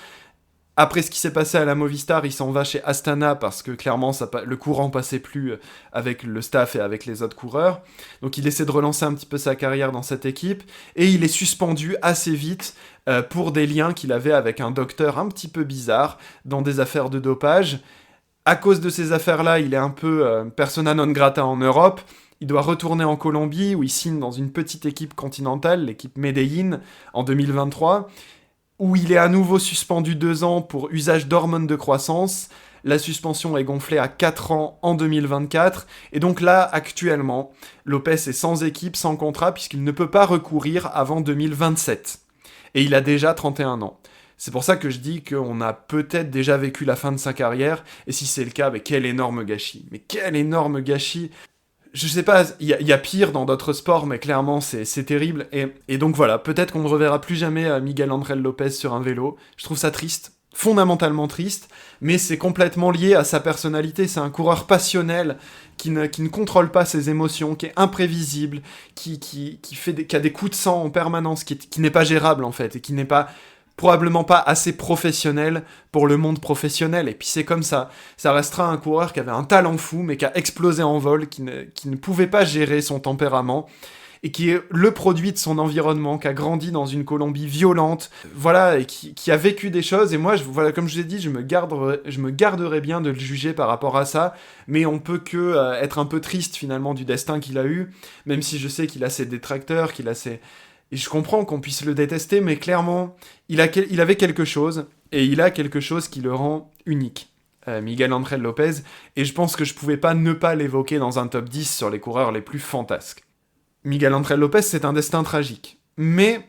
Après ce qui s'est passé à la Movistar, il s'en va chez Astana parce que clairement le courant passait plus avec le staff et avec les autres coureurs. Donc il essaie de relancer un petit peu sa carrière dans cette équipe et il est suspendu assez vite pour des liens qu'il avait avec un docteur un petit peu bizarre dans des affaires de dopage. À cause de ces affaires-là, il est un peu persona non grata en Europe. Il doit retourner en Colombie où il signe dans une petite équipe continentale, l'équipe Medellín, en 2023. Où il est à nouveau suspendu 2 ans pour usage d'hormones de croissance. La suspension est gonflée à 4 ans en 2024. Et donc là, actuellement, Lopez est sans équipe, sans contrat, puisqu'il ne peut pas recourir avant 2027. Et il a déjà 31 ans. C'est pour ça que je dis qu'on a peut-être déjà vécu la fin de sa carrière. Et si c'est le cas, quel énorme gâchis. Mais quel énorme gâchis. Je sais pas, il y a pire dans d'autres sports, mais clairement, c'est terrible. Et donc voilà, peut-être qu'on ne reverra plus jamais Miguel Angel Lopez sur un vélo. Je trouve ça triste, fondamentalement triste, mais c'est complètement lié à sa personnalité. C'est un coureur passionnel qui ne contrôle pas ses émotions, qui est imprévisible, qui a des coups de sang en permanence, qui n'est pas gérable en fait, et qui n'est pas... probablement pas assez professionnel pour le monde professionnel, et puis c'est comme ça. Ça restera un coureur qui avait un talent fou, mais qui a explosé en vol, qui ne pouvait pas gérer son tempérament, et qui est le produit de son environnement, qui a grandi dans une Colombie violente, voilà, et qui a vécu des choses, et moi, voilà, comme je vous ai dit, je me garderai bien de le juger par rapport à ça, mais on peut que être un peu triste, finalement, du destin qu'il a eu, même si je sais qu'il a ses détracteurs, qu'il a ses... Et je comprends qu'on puisse le détester, mais clairement, il avait quelque chose, et il a quelque chose qui le rend unique. Miguel Angel Lopez, et je pense que je pouvais pas ne pas l'évoquer dans un top 10 sur les coureurs les plus fantasques. Miguel Angel Lopez, c'est un destin tragique, mais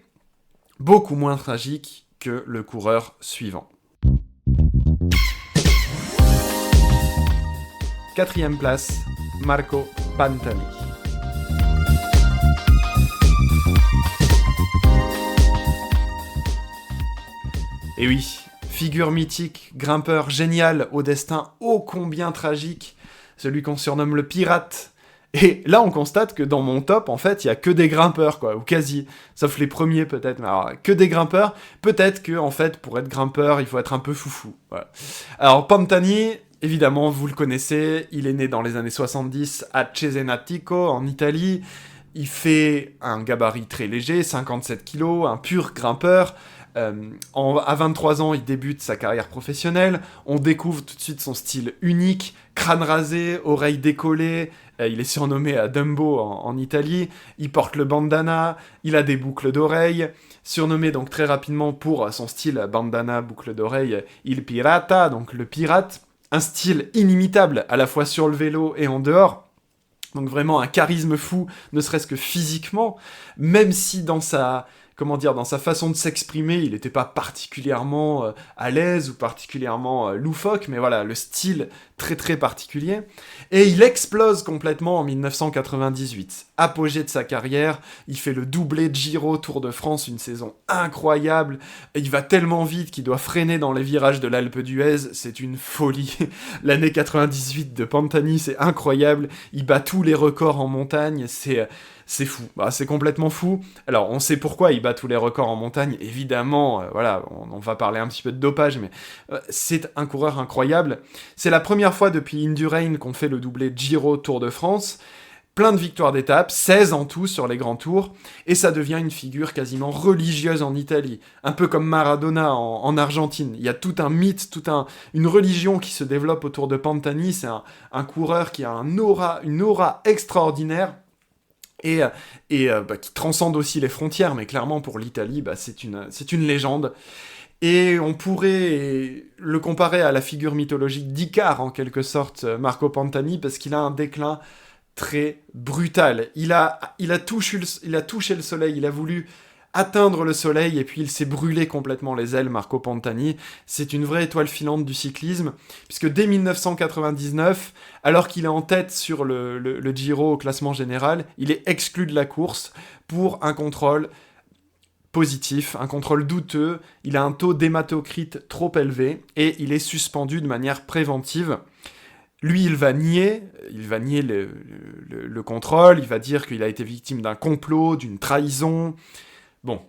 beaucoup moins tragique que le coureur suivant. 4e place, Marco Pantani. Et oui, figure mythique, grimpeur génial, au destin ô combien tragique, celui qu'on surnomme le pirate. Et là, on constate que dans mon top, en fait, il y a que des grimpeurs, quoi, ou quasi, sauf les premiers peut-être, mais alors, que des grimpeurs. Peut-être que, en fait, pour être grimpeur, il faut être un peu foufou. Voilà. Alors, Pantani, évidemment, vous le connaissez, il est né dans les années 70 à Cesenatico, en Italie. Il fait un gabarit très léger, 57 kilos, un pur grimpeur. À 23 ans, il débute sa carrière professionnelle. On découvre tout de suite son style unique, crâne rasé, oreilles décollées. Il est surnommé Dumbo en Italie. Il porte le bandana, il a des boucles d'oreilles. Surnommé donc très rapidement pour son style bandana, boucle d'oreille, il pirata, donc le pirate. Un style inimitable, à la fois sur le vélo et en dehors. Donc vraiment un charisme fou, ne serait-ce que physiquement. Même si dans sa... dans sa façon de s'exprimer, il n'était pas particulièrement à l'aise ou particulièrement loufoque, mais voilà, le style très très particulier. Et il explose complètement en 1998. Apogée de sa carrière, il fait le doublé Giro Tour de France, une saison incroyable. Et il va tellement vite qu'il doit freiner dans les virages de l'Alpe d'Huez, c'est une folie. L'année 98 de Pantani, c'est incroyable. Il bat tous les records en montagne, c'est fou, c'est complètement fou. Alors, on sait pourquoi il bat tous les records en montagne, évidemment, voilà, on va parler un petit peu de dopage, mais c'est un coureur incroyable. C'est la première fois depuis Indurain qu'on fait le doublé Giro Tour de France, plein de victoires d'étape, 16 en tout sur les grands tours, et ça devient une figure quasiment religieuse en Italie, un peu comme Maradona en Argentine. Il y a tout un mythe, une religion qui se développe autour de Pantani, c'est un coureur qui a une aura extraordinaire, et qui transcende aussi les frontières, mais clairement pour l'Italie, c'est une légende. Et on pourrait le comparer à la figure mythologique d'Icare, en quelque sorte, Marco Pantani, parce qu'il a un déclin très brutal. Il a touché le soleil, il a voulu atteindre le soleil, et puis il s'est brûlé complètement les ailes, Marco Pantani. C'est une vraie étoile filante du cyclisme, puisque dès 1999, alors qu'il est en tête sur le Giro au classement général, il est exclu de la course pour un contrôle positif, un contrôle douteux, il a un taux d'hématocrite trop élevé, et il est suspendu de manière préventive. Lui, il va nier le contrôle, il va dire qu'il a été victime d'un complot, d'une trahison. Bon,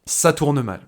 ça tourne mal.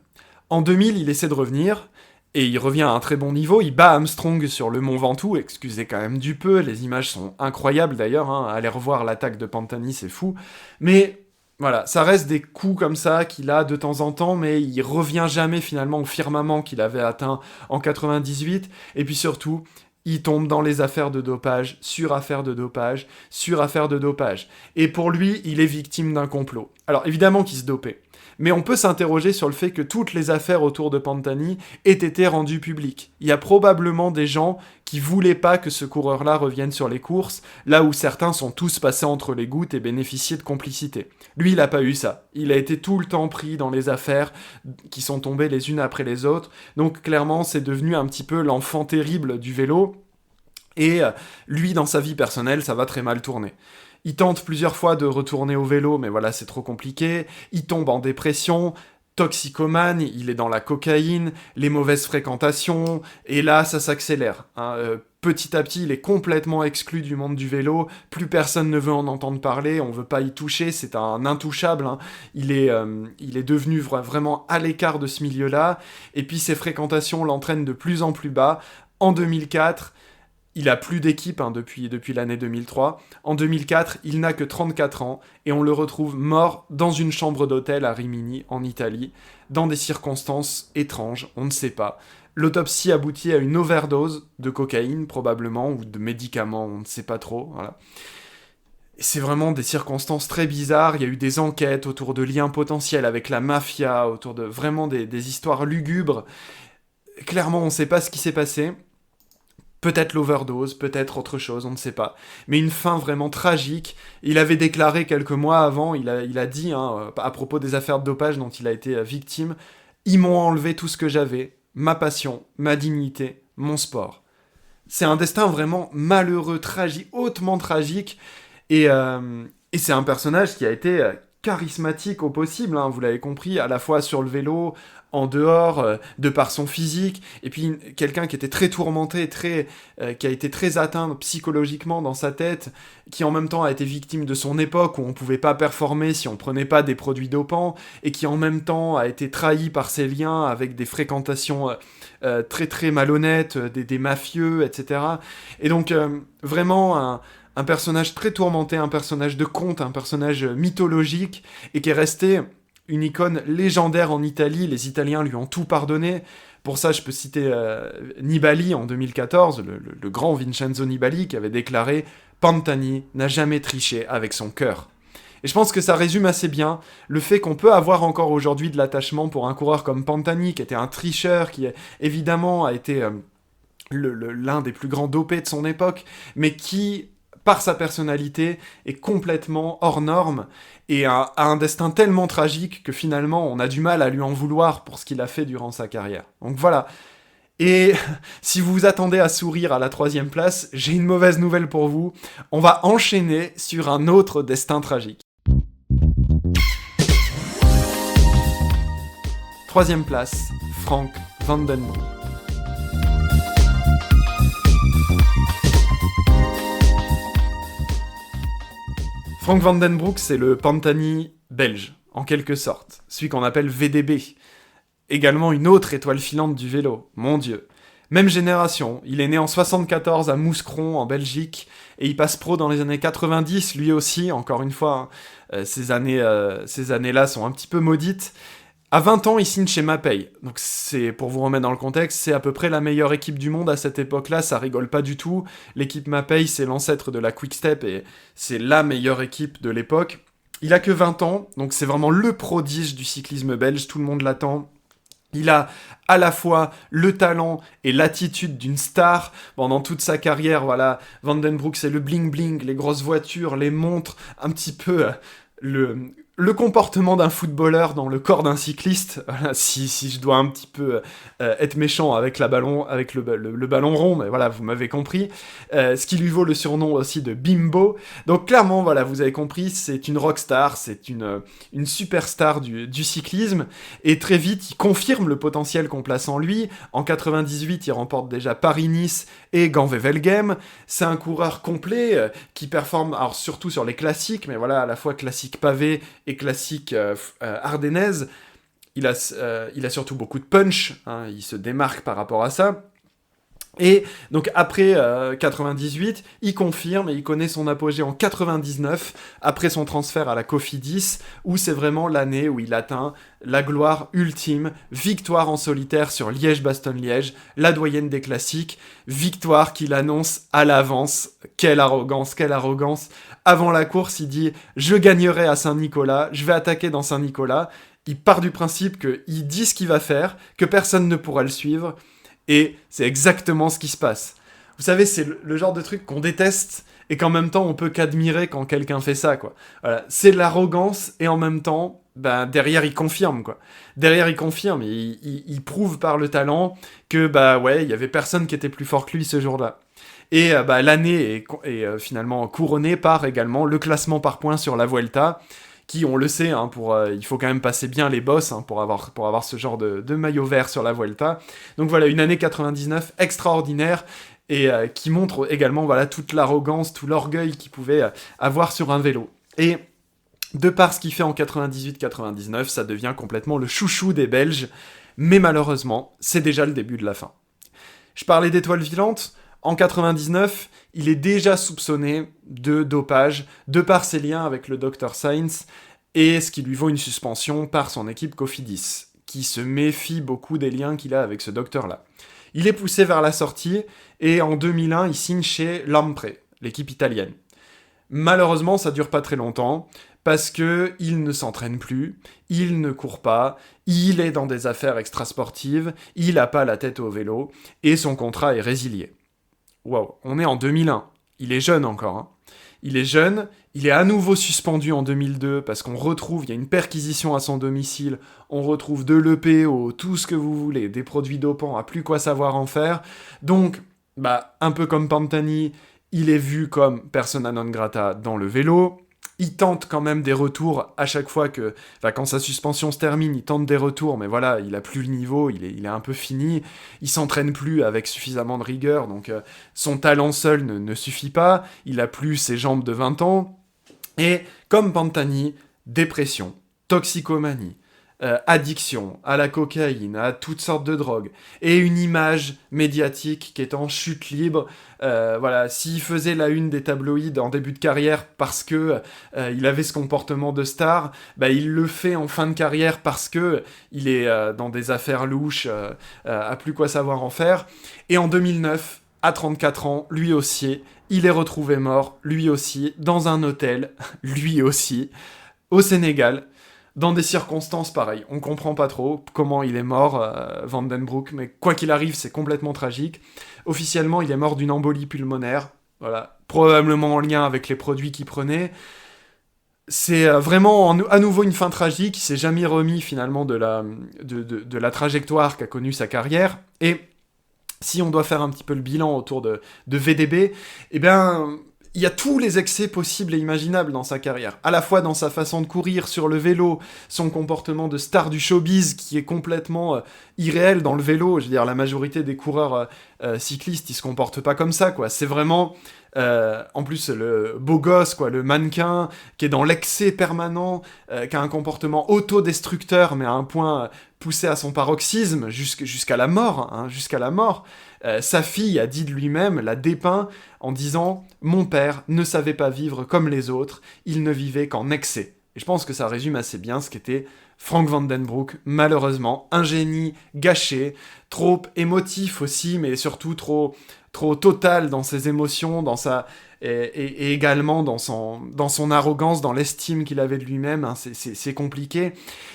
En 2000, il essaie de revenir, et il revient à un très bon niveau, il bat Armstrong sur le Mont Ventoux, excusez quand même du peu, les images sont incroyables d'ailleurs, allez revoir l'attaque de Pantani, c'est fou, mais voilà, ça reste des coups comme ça qu'il a de temps en temps, mais il revient jamais finalement au firmament qu'il avait atteint en 98, et puis surtout, il tombe dans les affaires de dopage, sur affaires de dopage, sur affaires de dopage. Et pour lui, il est victime d'un complot. Alors évidemment qu'il se dopait, mais on peut s'interroger sur le fait que toutes les affaires autour de Pantani aient été rendues publiques. Il y a probablement des gens qui voulaient pas que ce coureur-là revienne sur les courses, là où certains sont tous passés entre les gouttes et bénéficiaient de complicité. Lui, il a pas eu ça. Il a été tout le temps pris dans les affaires qui sont tombées les unes après les autres. Donc clairement, c'est devenu un petit peu l'enfant terrible du vélo. Et lui, dans sa vie personnelle, ça va très mal tourner. Il tente plusieurs fois de retourner au vélo, mais voilà, c'est trop compliqué. Il tombe en dépression, toxicomane, il est dans la cocaïne, les mauvaises fréquentations, et là, ça s'accélère. Petit à petit, il est complètement exclu du monde du vélo, plus personne ne veut en entendre parler, on veut pas y toucher, c'est un intouchable. Il est devenu vraiment à l'écart de ce milieu-là, et puis ses fréquentations l'entraînent de plus en plus bas. En 2004... il a plus d'équipe depuis l'année 2003. En 2004, il n'a que 34 ans et on le retrouve mort dans une chambre d'hôtel à Rimini, en Italie, dans des circonstances étranges, on ne sait pas. L'autopsie aboutit à une overdose de cocaïne, probablement, ou de médicaments, on ne sait pas trop. Voilà. Et c'est vraiment des circonstances très bizarres. Il y a eu des enquêtes autour de liens potentiels avec la mafia, autour de vraiment des histoires lugubres. Clairement, on ne sait pas ce qui s'est passé. Peut-être l'overdose, peut-être autre chose, on ne sait pas. Mais une fin vraiment tragique. Il avait déclaré quelques mois avant, il a dit, à propos des affaires de dopage dont il a été victime, « Ils m'ont enlevé tout ce que j'avais, ma passion, ma dignité, mon sport. » C'est un destin vraiment malheureux, tragique, hautement tragique. Et c'est un personnage qui a été charismatique au possible, vous l'avez compris, à la fois sur le vélo, en dehors, de par son physique, et puis quelqu'un qui était très tourmenté, qui a été très atteint psychologiquement dans sa tête, qui en même temps a été victime de son époque où on pouvait pas performer si on prenait pas des produits dopants, et qui en même temps a été trahi par ses liens avec des fréquentations très très malhonnêtes, des mafieux, etc. Et donc vraiment un personnage très tourmenté, un personnage de conte, un personnage mythologique, et qui est resté une icône légendaire en Italie. Les Italiens lui ont tout pardonné. Pour ça, je peux citer Nibali en 2014, le grand Vincenzo Nibali, qui avait déclaré « Pantani n'a jamais triché avec son cœur ». Et je pense que ça résume assez bien le fait qu'on peut avoir encore aujourd'hui de l'attachement pour un coureur comme Pantani, qui était un tricheur, qui évidemment a été l'un des plus grands dopés de son époque, mais qui par sa personnalité, est complètement hors norme, et a un destin tellement tragique que finalement, on a du mal à lui en vouloir pour ce qu'il a fait durant sa carrière. Donc voilà. Et si vous vous attendez à sourire à la 3e place, j'ai une mauvaise nouvelle pour vous. On va enchaîner sur un autre destin tragique. 3e place, Frank Vandenbroek. Frank Vandenbroek, c'est le Pantani belge, en quelque sorte. Celui qu'on appelle VDB. Également une autre étoile filante du vélo, mon Dieu. Même génération, il est né en 74 à Mouscron, en Belgique, et il passe pro dans les années 90, lui aussi, encore une fois, ces années-là sont un petit peu maudites. À 20 ans, il signe chez Mapei. Donc c'est, pour vous remettre dans le contexte, c'est à peu près la meilleure équipe du monde à cette époque-là, ça rigole pas du tout. L'équipe Mapei, c'est l'ancêtre de la Quick Step et c'est la meilleure équipe de l'époque. Il a que 20 ans, donc c'est vraiment le prodige du cyclisme belge, tout le monde l'attend. Il a à la fois le talent et l'attitude d'une star. Pendant toute sa carrière, voilà, Vandenbroek, c'est le bling-bling, les grosses voitures, les montres, un petit peu le comportement d'un footballeur dans le corps d'un cycliste, voilà, si je dois un petit peu être méchant avec le ballon rond, mais voilà, vous m'avez compris, ce qui lui vaut le surnom aussi de Bimbo. Donc clairement, voilà, vous avez compris, c'est une rockstar, c'est une superstar du cyclisme, et très vite, il confirme le potentiel qu'on place en lui. En 98, il remporte déjà Paris-Nice et Gand-Wevelgem. C'est un coureur complet qui performe, alors surtout sur les classiques, mais voilà, à la fois classique pavé et classique ardennaise. Il a surtout beaucoup de punch, hein, il se démarque par rapport à ça. Et donc après 98, il confirme et il connaît son apogée en 99, après son transfert à la Cofidis, où c'est vraiment l'année où il atteint la gloire ultime, victoire en solitaire sur Liège-Bastogne-Liège, la doyenne des classiques, victoire qu'il annonce à l'avance. Quelle arrogance, quelle arrogance. Avant la course, il dit « Je gagnerai à Saint-Nicolas, je vais attaquer dans Saint-Nicolas ». Il part du principe qu'il dit ce qu'il va faire, que personne ne pourra le suivre, et c'est exactement ce qui se passe. Vous savez, c'est le genre de truc qu'on déteste, et qu'en même temps, on peut qu'admirer quand quelqu'un fait ça, quoi. Voilà. C'est de l'arrogance, et en même temps, ben, derrière, il confirme, quoi. Derrière, il confirme, il prouve par le talent que, bah ouais, il y avait personne qui était plus fort que lui ce jour-là. Et l'année est finalement couronnée par également le classement par points sur la Vuelta, qui, on le sait, hein, il faut quand même passer bien les bosses hein, pour avoir ce genre de maillot vert sur la Vuelta. Donc voilà, une année 99 extraordinaire, et qui montre également voilà, toute l'arrogance, tout l'orgueil qu'il pouvait avoir sur un vélo. Et de par ce qu'il fait en 98-99, ça devient complètement le chouchou des Belges, mais malheureusement, c'est déjà le début de la fin. Je parlais d'étoiles filantes. En 99, il est déjà soupçonné de dopage, de par ses liens avec le Dr Sainz, et ce qui lui vaut une suspension par son équipe Cofidis, qui se méfie beaucoup des liens qu'il a avec ce docteur-là. Il est poussé vers la sortie, et en 2001, il signe chez Lampre, l'équipe italienne. Malheureusement, ça dure pas très longtemps, parce que il ne s'entraîne plus, il ne court pas, il est dans des affaires extrasportives, il a pas la tête au vélo, et son contrat est résilié. Waouh, on est en 2001. Il est jeune encore. Hein. Il est jeune, il est à nouveau suspendu en 2002 parce qu'on retrouve, il y a une perquisition à son domicile, on retrouve de l'EPO, tout ce que vous voulez, des produits dopants, à plus quoi savoir en faire. Donc, un peu comme Pantani, il est vu comme persona non grata dans le vélo. Il tente quand même des retours à chaque fois que... Enfin, quand sa suspension se termine, il tente des retours, mais voilà, il a plus le niveau, il est un peu fini. Il s'entraîne plus avec suffisamment de rigueur, donc son talent seul ne suffit pas. Il a plus ses jambes de 20 ans. Et comme Pantani, dépression, toxicomanie, addiction à la cocaïne, à toutes sortes de drogues, et une image médiatique qui est en chute libre. Voilà, s'il faisait la une des tabloïds en début de carrière parce que il avait ce comportement de star, il le fait en fin de carrière parce que il est dans des affaires louches, à plus quoi savoir en faire. Et en 2009, à 34 ans, lui aussi, il est retrouvé mort, lui aussi, dans un hôtel, lui aussi, au Sénégal, dans des circonstances pareilles. On comprend pas trop comment il est mort, Vandenbroek, mais quoi qu'il arrive, c'est complètement tragique. Officiellement, il est mort d'une embolie pulmonaire. voilà, probablement en lien avec les produits qu'il prenait. C'est vraiment à nouveau une fin tragique, il s'est jamais remis finalement de la trajectoire qu'a connue sa carrière, et si on doit faire un petit peu le bilan autour de VDB, eh bien, il y a tous les excès possibles et imaginables dans sa carrière, à la fois dans sa façon de courir sur le vélo, son comportement de star du showbiz qui est complètement irréel dans le vélo, je veux dire, la majorité des coureurs cyclistes, ils se comportent pas comme ça, quoi, c'est vraiment... en plus, le beau gosse, quoi, le mannequin qui est dans l'excès permanent, qui a un comportement autodestructeur, mais à un point poussé à son paroxysme, jusqu'à la mort, hein, jusqu'à la mort. Sa fille a dit de lui-même, l'a dépeint en disant « Mon père ne savait pas vivre comme les autres, il ne vivait qu'en excès ». Et je pense que ça résume assez bien ce qu'était Frank Vandenbroucke, malheureusement, un génie gâché, trop émotif aussi, mais surtout trop total dans ses émotions, et également dans son arrogance, dans l'estime qu'il avait de lui-même, hein, c'est compliqué.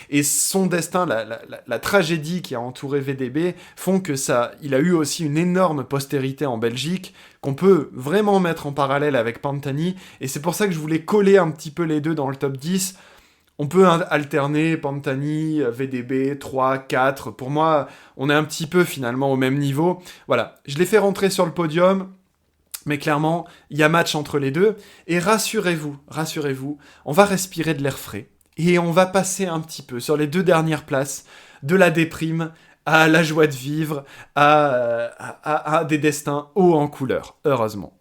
Et son destin, la tragédie qui a entouré VDB, font que il a eu aussi une énorme postérité en Belgique, qu'on peut vraiment mettre en parallèle avec Pantani, et c'est pour ça que je voulais coller un petit peu les deux dans le top 10. On peut alterner Pantani, VDB, 3, 4. Pour moi, on est un petit peu finalement au même niveau. Voilà, je l'ai fait rentrer sur le podium, mais clairement, il y a match entre les deux. Et rassurez-vous, on va respirer de l'air frais. Et on va passer un petit peu sur les 2 dernières places, de la déprime à la joie de vivre, à des destins hauts en couleur, heureusement.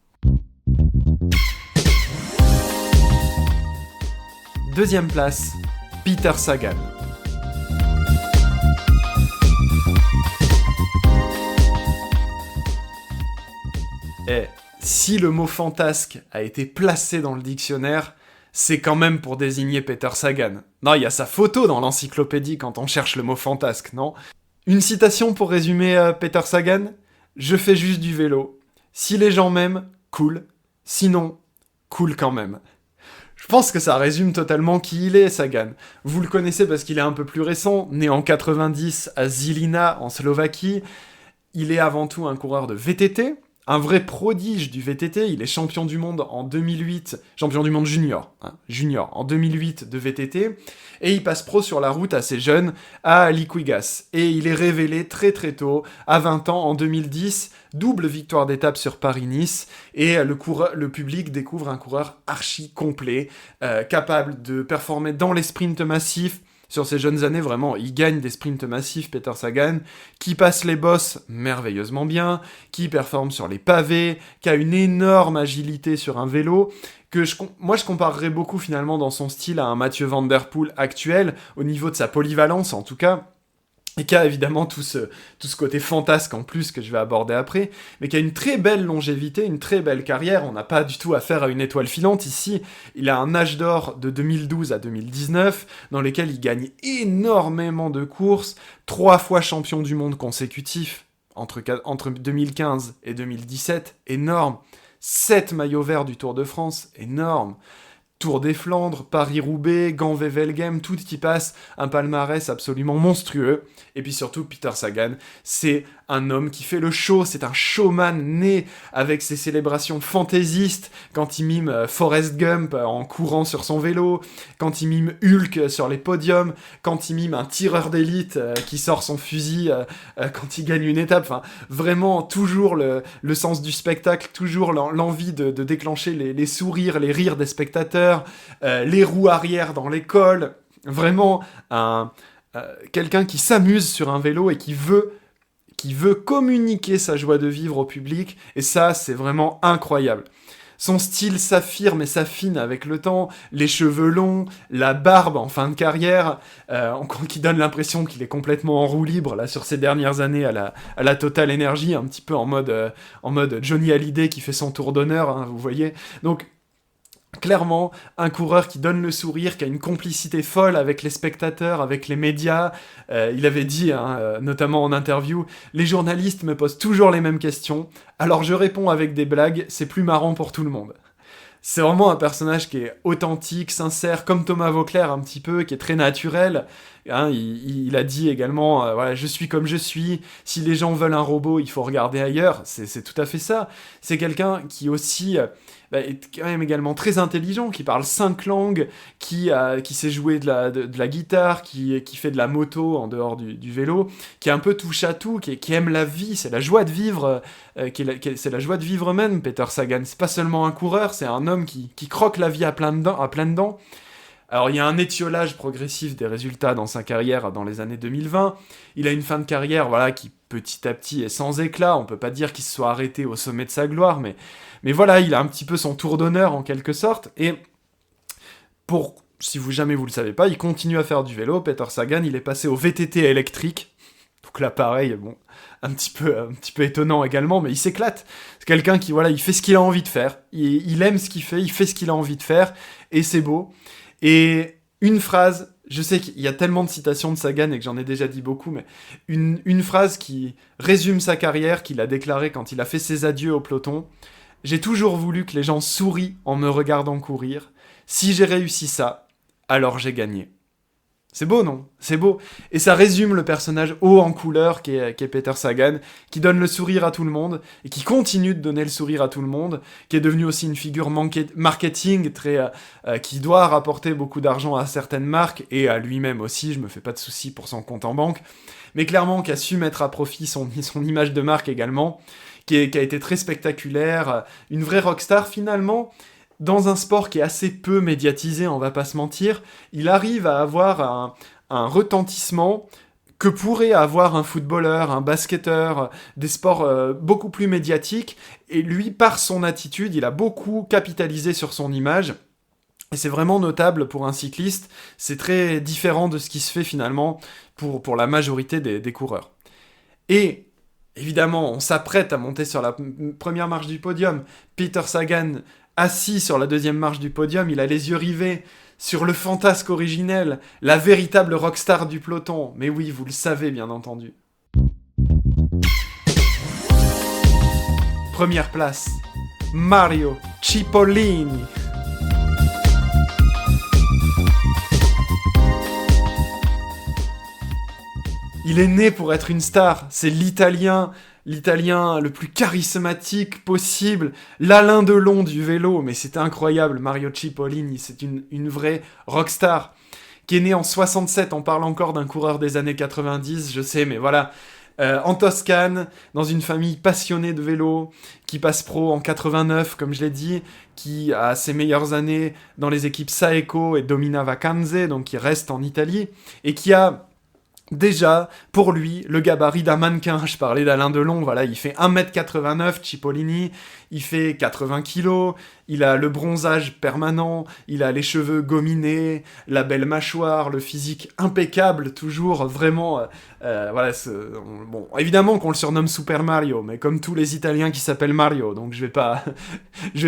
Deuxième place, Peter Sagan. Et si le mot fantasque a été placé dans le dictionnaire, c'est quand même pour désigner Peter Sagan. Non, il y a sa photo dans l'encyclopédie quand on cherche le mot fantasque, non ? Une citation pour résumer Peter Sagan ? Je fais juste du vélo. Si les gens m'aiment, cool. Sinon, cool quand même. Je pense que ça résume totalement qui il est, Sagan. Vous le connaissez parce qu'il est un peu plus récent, né en 90 à Žilina, en Slovaquie. Il est avant tout un coureur de VTT, un vrai prodige du VTT. Il est champion du monde en 2008, champion du monde junior en 2008 de VTT, et il passe pro sur la route assez jeune à Liquigas. Et il est révélé très très tôt, à 20 ans, en 2010, double victoire d'étape sur Paris-Nice, et le public découvre un coureur archi complet, capable de performer dans les sprints massifs. Sur ses jeunes années, vraiment, il gagne des sprints massifs, Peter Sagan, qui passe les bosses merveilleusement bien, qui performe sur les pavés, qui a une énorme agilité sur un vélo, que moi je comparerais beaucoup finalement dans son style à un Mathieu Van Der Poel actuel, au niveau de sa polyvalence en tout cas, et qui a évidemment tout ce côté fantasque en plus que je vais aborder après, mais qui a une très belle longévité, une très belle carrière. On n'a pas du tout affaire à une étoile filante ici. Il a un âge d'or de 2012 à 2019, dans lesquels il gagne énormément de courses, 3 fois champion du monde consécutif, entre 2015 et 2017, énorme. 7 maillots verts du Tour de France, énorme. Tour des Flandres, Paris-Roubaix, Gand-Wevelgem, tout y passe, un palmarès absolument monstrueux. Et puis surtout, Peter Sagan, c'est un homme qui fait le show, c'est un showman né avec ses célébrations fantaisistes, quand il mime Forrest Gump en courant sur son vélo, quand il mime Hulk sur les podiums, quand il mime un tireur d'élite qui sort son fusil quand il gagne une étape. Enfin, vraiment, toujours le sens du spectacle, toujours l'envie de déclencher les sourires, les rires des spectateurs, les roues arrière dans l'école. Vraiment, quelqu'un qui s'amuse sur un vélo et qui veut communiquer sa joie de vivre au public, et ça, c'est vraiment incroyable. Son style s'affirme et s'affine avec le temps, les cheveux longs, la barbe en fin de carrière, qui donne l'impression qu'il est complètement en roue libre, là, sur ces dernières années, à la Total Energy, un petit peu en mode Johnny Hallyday qui fait son tour d'honneur, hein, vous voyez. Donc, clairement, un coureur qui donne le sourire, qui a une complicité folle avec les spectateurs, avec les médias. Il avait dit, notamment en interview, « Les journalistes me posent toujours les mêmes questions, alors je réponds avec des blagues, c'est plus marrant pour tout le monde. » C'est vraiment un personnage qui est authentique, sincère, comme Thomas Voeckler un petit peu, qui est très naturel, Hein, il a dit également, voilà, je suis comme je suis, si les gens veulent un robot, il faut regarder ailleurs. C'est tout à fait ça. C'est quelqu'un qui aussi est quand même également très intelligent, qui parle 5 langues, qui sait jouer de la guitare, qui fait de la moto en dehors du vélo, qui est un peu touche à tout, qui aime la vie, c'est la joie de vivre, c'est la joie de vivre même, Peter Sagan. C'est pas seulement un coureur, c'est un homme qui croque la vie à pleines dents. Alors, il y a un étiolage progressif des résultats dans sa carrière dans les années 2020. Il a une fin de carrière, voilà, qui petit à petit est sans éclat. On peut pas dire qu'il se soit arrêté au sommet de sa gloire, mais voilà, il a un petit peu son tour d'honneur en quelque sorte. Et si jamais vous le savez pas, il continue à faire du vélo. Peter Sagan, il est passé au VTT électrique. Donc là, pareil, bon, un petit peu étonnant également, mais il s'éclate. C'est quelqu'un qui, voilà, il fait ce qu'il a envie de faire. Il aime ce qu'il fait, il fait ce qu'il a envie de faire, et c'est beau. Et une phrase, je sais qu'il y a tellement de citations de Sagan et que j'en ai déjà dit beaucoup, mais une phrase qui résume sa carrière, qu'il a déclarée quand il a fait ses adieux au peloton. « J'ai toujours voulu que les gens sourient en me regardant courir. Si j'ai réussi ça, alors j'ai gagné. » C'est beau, non ? C'est beau. Et ça résume le personnage haut en couleur qu'est Peter Sagan, qui donne le sourire à tout le monde, et qui continue de donner le sourire à tout le monde, qui est devenu aussi une figure marketing qui doit rapporter beaucoup d'argent à certaines marques, et à lui-même aussi, je me fais pas de soucis pour son compte en banque, mais clairement qui a su mettre à profit son image de marque également, qui a été très spectaculaire, une vraie rockstar finalement. Dans un sport qui est assez peu médiatisé, on va pas se mentir, il arrive à avoir un retentissement que pourrait avoir un footballeur, un basketteur, des sports beaucoup plus médiatiques, et lui, par son attitude, il a beaucoup capitalisé sur son image, et c'est vraiment notable pour un cycliste, c'est très différent de ce qui se fait finalement pour la majorité des coureurs. Et évidemment, on s'apprête à monter sur la première marche du podium, Peter Sagan, assis sur la deuxième marche du podium, il a les yeux rivés sur le fantasque originel, la véritable rockstar du peloton. Mais oui, vous le savez bien entendu. Première place, Mario Cipollini. Il est né pour être une star, c'est l'Italien le plus charismatique possible, l'Alain Delon du vélo, mais c'est incroyable, Mario Cipollini, c'est une vraie rockstar, qui est né en 67, on parle encore d'un coureur des années 90, je sais, mais voilà, en Toscane, dans une famille passionnée de vélo, qui passe pro en 89, comme je l'ai dit, qui a ses meilleures années dans les équipes Saeco et Domina Vacanze, donc qui reste en Italie, et qui a déjà, pour lui, le gabarit d'un mannequin. Je parlais d'Alain Delon, voilà, il fait 1m89, Cipollini, il fait 80 kg, il a le bronzage permanent, il a les cheveux gominés, la belle mâchoire, le physique impeccable, toujours, vraiment, voilà, bon, évidemment qu'on le surnomme Super Mario, mais comme tous les Italiens qui s'appellent Mario, donc je vais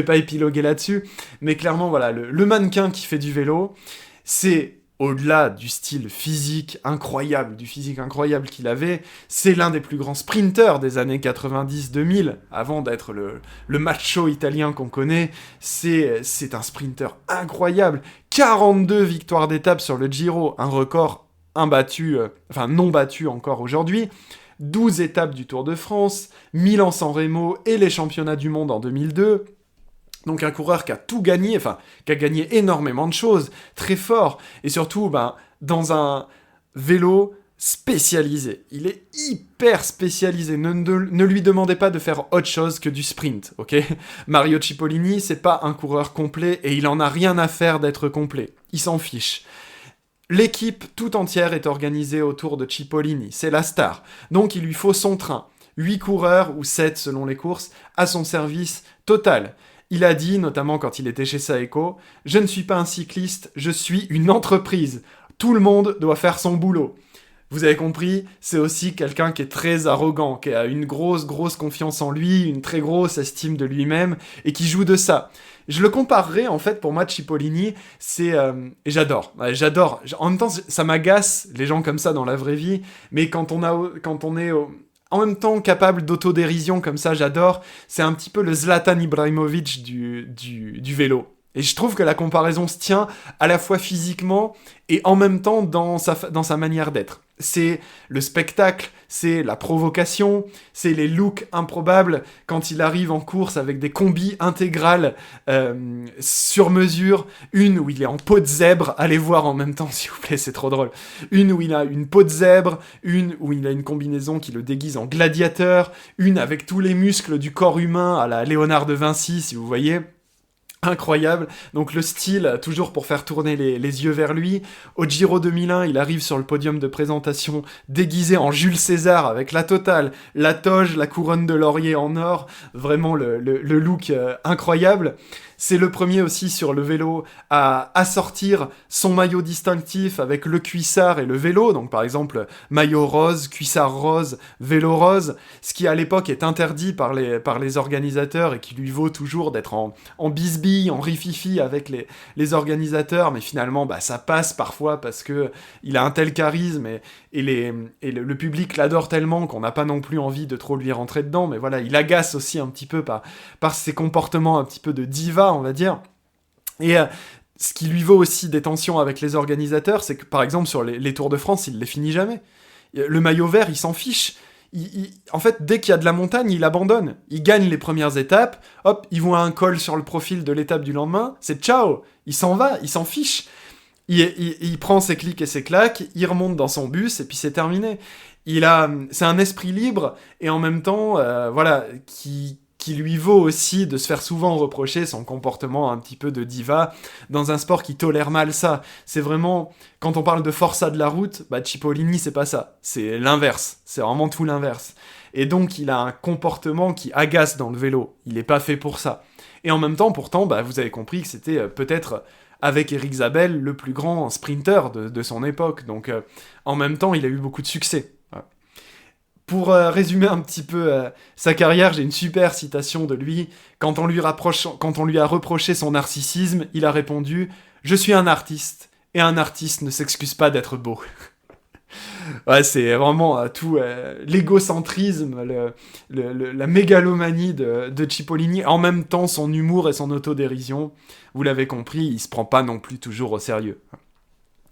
pas épiloguer là-dessus, mais clairement, voilà, le mannequin qui fait du vélo, c'est... Au-delà du style physique incroyable qu'il avait, c'est l'un des plus grands sprinteurs des années 90-2000, avant d'être le macho italien qu'on connaît. C'est un sprinter incroyable. 42 victoires d'étape sur le Giro, un record non battu encore aujourd'hui. 12 étapes du Tour de France, Milan-San Remo et les championnats du monde en 2002. Donc un coureur qui a tout gagné, qui a gagné énormément de choses, très fort, et surtout dans un vélo spécialisé. Il est hyper spécialisé, ne lui demandez pas de faire autre chose que du sprint, ok ? Mario Cipollini, c'est pas un coureur complet, et il en a rien à faire d'être complet, il s'en fiche. L'équipe tout entière est organisée autour de Cipollini, c'est la star, donc il lui faut son train. 8 coureurs, ou 7 selon les courses, à son service total. Il a dit, notamment quand il était chez Saeco, « Je ne suis pas un cycliste, je suis une entreprise. Tout le monde doit faire son boulot. » Vous avez compris, c'est aussi quelqu'un qui est très arrogant, qui a une grosse confiance en lui, une très grosse estime de lui-même, et qui joue de ça. Je le comparerais, en fait, pour moi, Cipollini, et j'adore. En même temps, ça m'agace, les gens comme ça dans la vraie vie, mais quand on est en même temps capable d'autodérision comme ça, j'adore. C'est un petit peu le Zlatan Ibrahimovic du vélo. Et je trouve que la comparaison se tient à la fois physiquement et en même temps dans sa manière d'être. C'est le spectacle, c'est la provocation, c'est les looks improbables quand il arrive en course avec des combis intégrales sur mesure, une où il est en peau de zèbre, allez voir en même temps s'il vous plaît, c'est trop drôle, une où il a une peau de zèbre, une où il a une combinaison qui le déguise en gladiateur, une avec tous les muscles du corps humain à la Léonard de Vinci si vous voyez. Incroyable, donc le style, toujours pour faire tourner les yeux vers lui. Au Giro 2001, il arrive sur le podium de présentation déguisé en Jules César avec la totale, la toge, la couronne de laurier en or, vraiment le look incroyable. C'est le premier aussi sur le vélo à assortir son maillot distinctif avec le cuissard et le vélo, donc par exemple maillot rose, cuissard rose, vélo rose, ce qui à l'époque est interdit par les organisateurs et qui lui vaut toujours d'être en bisbille, en rififi avec les organisateurs, mais finalement bah, ça passe parfois parce que il a un tel charisme et le public l'adore tellement qu'on n'a pas non plus envie de trop lui rentrer dedans, mais voilà, il agace aussi un petit peu par ses comportements un petit peu de diva, on va dire. Et ce qui lui vaut aussi des tensions avec les organisateurs, c'est que par exemple sur les Tours de France, il les finit jamais. Le maillot vert, il s'en fiche. En fait, dès qu'il y a de la montagne, il abandonne. Il gagne les premières étapes, hop, il voit un col sur le profil de l'étape du lendemain, c'est ciao, il s'en va, il s'en fiche. Il prend ses clics et ses claques, il remonte dans son bus, et puis c'est terminé. C'est un esprit libre, et en même temps, voilà, qui lui vaut aussi de se faire souvent reprocher son comportement un petit peu de diva dans un sport qui tolère mal ça. C'est vraiment, quand on parle de forçat de la route, bah Cipollini c'est pas ça, c'est l'inverse, c'est vraiment tout l'inverse. Et donc il a un comportement qui agace dans le vélo, il est pas fait pour ça. Et en même temps, pourtant, bah, vous avez compris que c'était peut-être, avec Eric Zabel, le plus grand sprinter de son époque, donc en même temps il a eu beaucoup de succès. Pour résumer un petit peu sa carrière, j'ai une super citation de lui. Quand on lui a reproché son narcissisme, il a répondu « Je suis un artiste, et un artiste ne s'excuse pas d'être beau. » Ouais, c'est vraiment tout l'égocentrisme, la mégalomanie de Cipollini, en même temps son humour et son autodérision. Vous l'avez compris, il se prend pas non plus toujours au sérieux.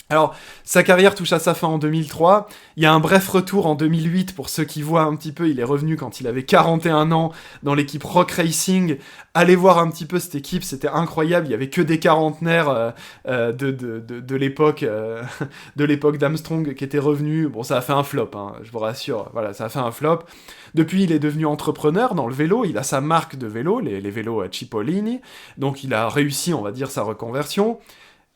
Alors, sa carrière touche à sa fin en 2003, il y a un bref retour en 2008, pour ceux qui voient un petit peu, il est revenu quand il avait 41 ans dans l'équipe Rock Racing. Allez voir un petit peu cette équipe, c'était incroyable, il y avait que des quarantenaires de l'époque d'Armstrong qui étaient revenus. Bon, ça a fait un flop, hein, je vous rassure, voilà, ça a fait un flop. Depuis, il est devenu entrepreneur dans le vélo, il a sa marque de vélo, les vélos Cipollini, donc il a réussi, on va dire, sa reconversion.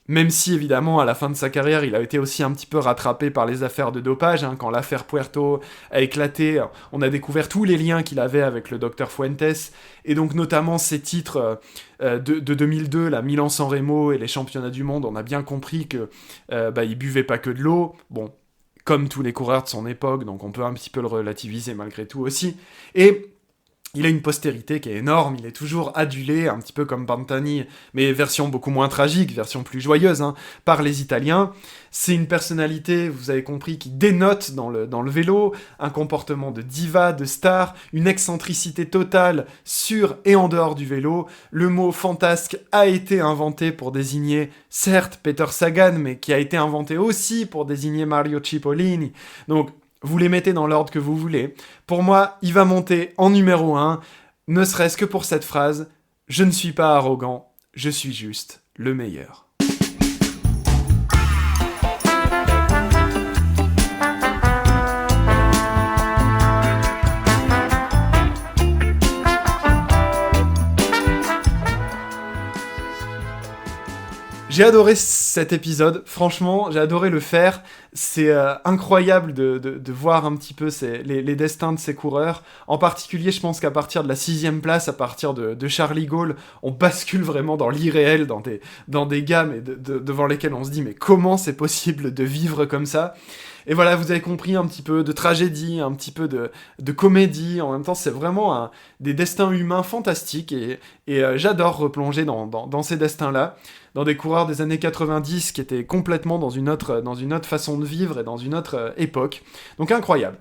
Même si, évidemment, à la fin de sa carrière, il a été aussi un petit peu rattrapé par les affaires de dopage. Hein, quand l'affaire Puerto a éclaté, on a découvert tous les liens qu'il avait avec le docteur Fuentes, et donc notamment ses titres de 2002, la Milan-San Remo et les championnats du monde. On a bien compris que il buvait pas que de l'eau. Bon, comme tous les coureurs de son époque, donc on peut un petit peu le relativiser malgré tout aussi. Et il a une postérité qui est énorme, il est toujours adulé, un petit peu comme Pantani, mais version beaucoup moins tragique, version plus joyeuse, hein, par les Italiens. C'est une personnalité, vous avez compris, qui dénote dans le vélo, un comportement de diva, de star, une excentricité totale sur et en dehors du vélo. Le mot fantasque a été inventé pour désigner, certes, Peter Sagan, mais qui a été inventé aussi pour désigner Mario Cipollini. Donc, vous les mettez dans l'ordre que vous voulez. Pour moi, il va monter en numéro 1, ne serait-ce que pour cette phrase « Je ne suis pas arrogant, je suis juste le meilleur ». J'ai adoré cet épisode, franchement, j'ai adoré le faire. C'est incroyable de voir un petit peu les destins de ces coureurs. En particulier, je pense qu'à partir de la 6ème place, à partir de Charlie Gaulle, on bascule vraiment dans l'irréel, dans des gammes devant lesquelles on se dit « Mais comment c'est possible de vivre comme ça ?» Et voilà, vous avez compris un petit peu de tragédie, un petit peu de comédie. En même temps, c'est vraiment des destins humains fantastiques. Et j'adore replonger dans ces destins-là, dans des coureurs des années 90 qui étaient complètement dans une autre façon de vivre et dans une autre époque. Donc incroyable.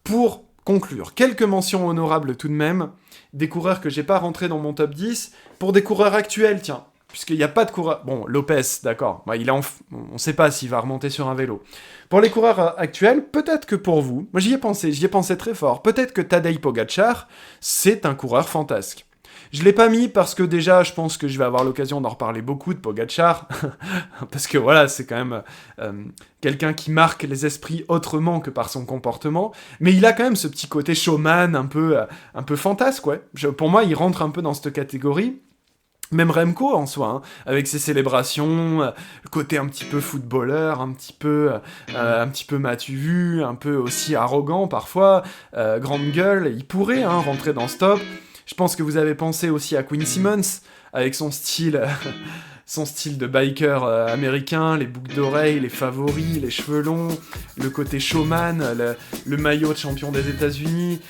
Pour conclure, quelques mentions honorables tout de même, des coureurs que j'ai pas rentrés dans mon top 10, pour des coureurs actuels, tiens. puisqu'il n'y a pas de coureur... Bon, Lopez, d'accord, bah, on ne sait pas s'il va remonter sur un vélo. Pour les coureurs actuels, peut-être que pour vous, moi j'y ai pensé très fort, peut-être que Tadej Pogačar, c'est un coureur fantasque. Je l'ai pas mis parce que déjà, je pense que je vais avoir l'occasion d'en reparler beaucoup de Pogačar, parce que voilà, c'est quand même quelqu'un qui marque les esprits autrement que par son comportement, mais il a quand même ce petit côté showman un peu fantasque, ouais. Pour moi, il rentre un peu dans cette catégorie. Même Remco en soi, hein, avec ses célébrations, le côté un petit peu footballeur, un petit peu m'as-tu vu, un peu aussi arrogant parfois, grande gueule, il pourrait rentrer dans ce top. Je pense que vous avez pensé aussi à Quinn Simmons, avec son style de biker américain, les boucles d'oreilles, les favoris, les cheveux longs, le côté showman, le maillot de champion des États-Unis.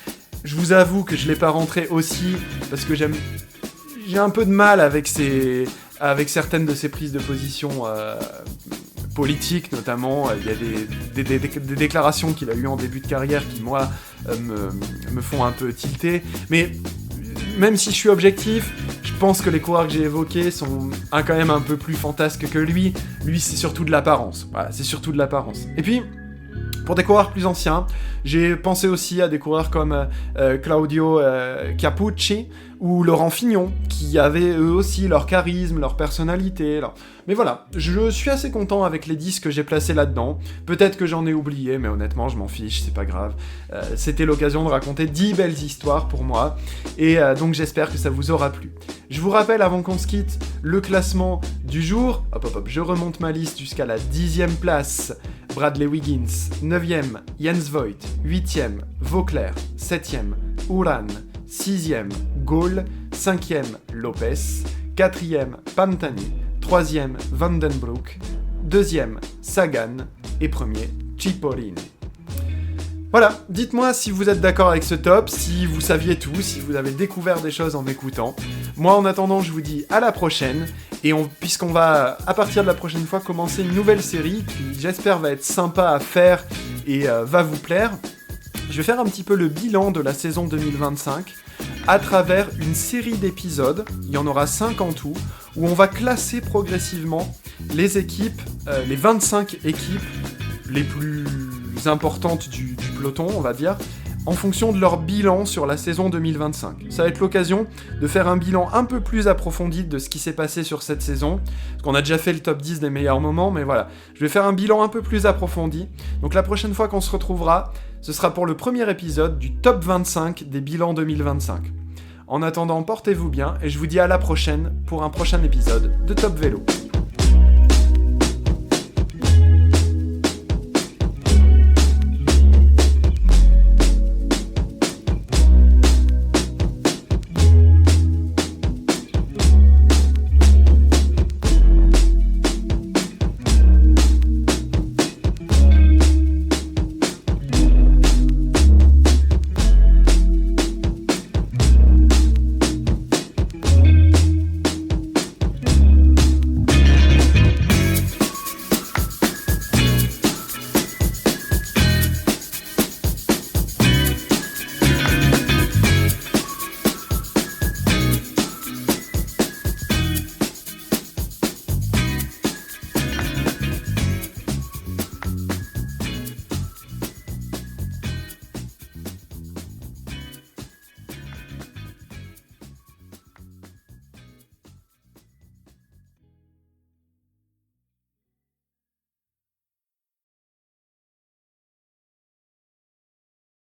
Je vous avoue que je l'ai pas rentré aussi, parce que j'ai un peu de mal avec certaines de ses prises de position politiques, notamment. Il y a des déclarations qu'il a eues en début de carrière qui, moi, me font un peu tilter. Mais même si je suis objectif, je pense que les coureurs que j'ai évoqués sont quand même un peu plus fantasques que lui. Lui, c'est surtout de l'apparence. Voilà, c'est surtout de l'apparence. Et puis, pour des coureurs plus anciens, j'ai pensé aussi à des coureurs comme Claudio Capucci ou Laurent Fignon, qui avaient eux aussi leur charisme, leur personnalité. Mais voilà, je suis assez content avec les 10 que j'ai placés là-dedans. Peut-être que j'en ai oublié, mais honnêtement, je m'en fiche, c'est pas grave. C'était l'occasion de raconter 10 belles histoires pour moi, et donc j'espère que ça vous aura plu. Je vous rappelle, avant qu'on se quitte, le classement du jour. Hop, je remonte ma liste jusqu'à la 10e place. Bradley Wiggins, 9e, Jens Voigt, 8e, Vauclair, 7e, Uran, 6e, Gaulle, 5e, Lopez, 4e, Pantani, 3e, Vandenbroek, 2e, Sagan, et 1er, Cipollini. Voilà, dites-moi si vous êtes d'accord avec ce top, si vous saviez tout, si vous avez découvert des choses en m'écoutant. Moi, en attendant, je vous dis à la prochaine, et puisqu'on va, à partir de la prochaine fois, commencer une nouvelle série qui, j'espère, va être sympa à faire et va vous plaire. Je vais faire un petit peu le bilan de la saison 2025 à travers une série d'épisodes, il y en aura 5 en tout, où on va classer progressivement les équipes, les 25 équipes les plus importantes du peloton, on va dire, en fonction de leur bilan sur la saison 2025. Ça va être l'occasion de faire un bilan un peu plus approfondi de ce qui s'est passé sur cette saison, parce qu'on a déjà fait le top 10 des meilleurs moments, mais voilà, je vais faire un bilan un peu plus approfondi. Donc la prochaine fois qu'on se retrouvera, ce sera pour le premier épisode du top 25 des bilans 2025. En attendant, portez-vous bien, et je vous dis à la prochaine pour un prochain épisode de Top Vélo.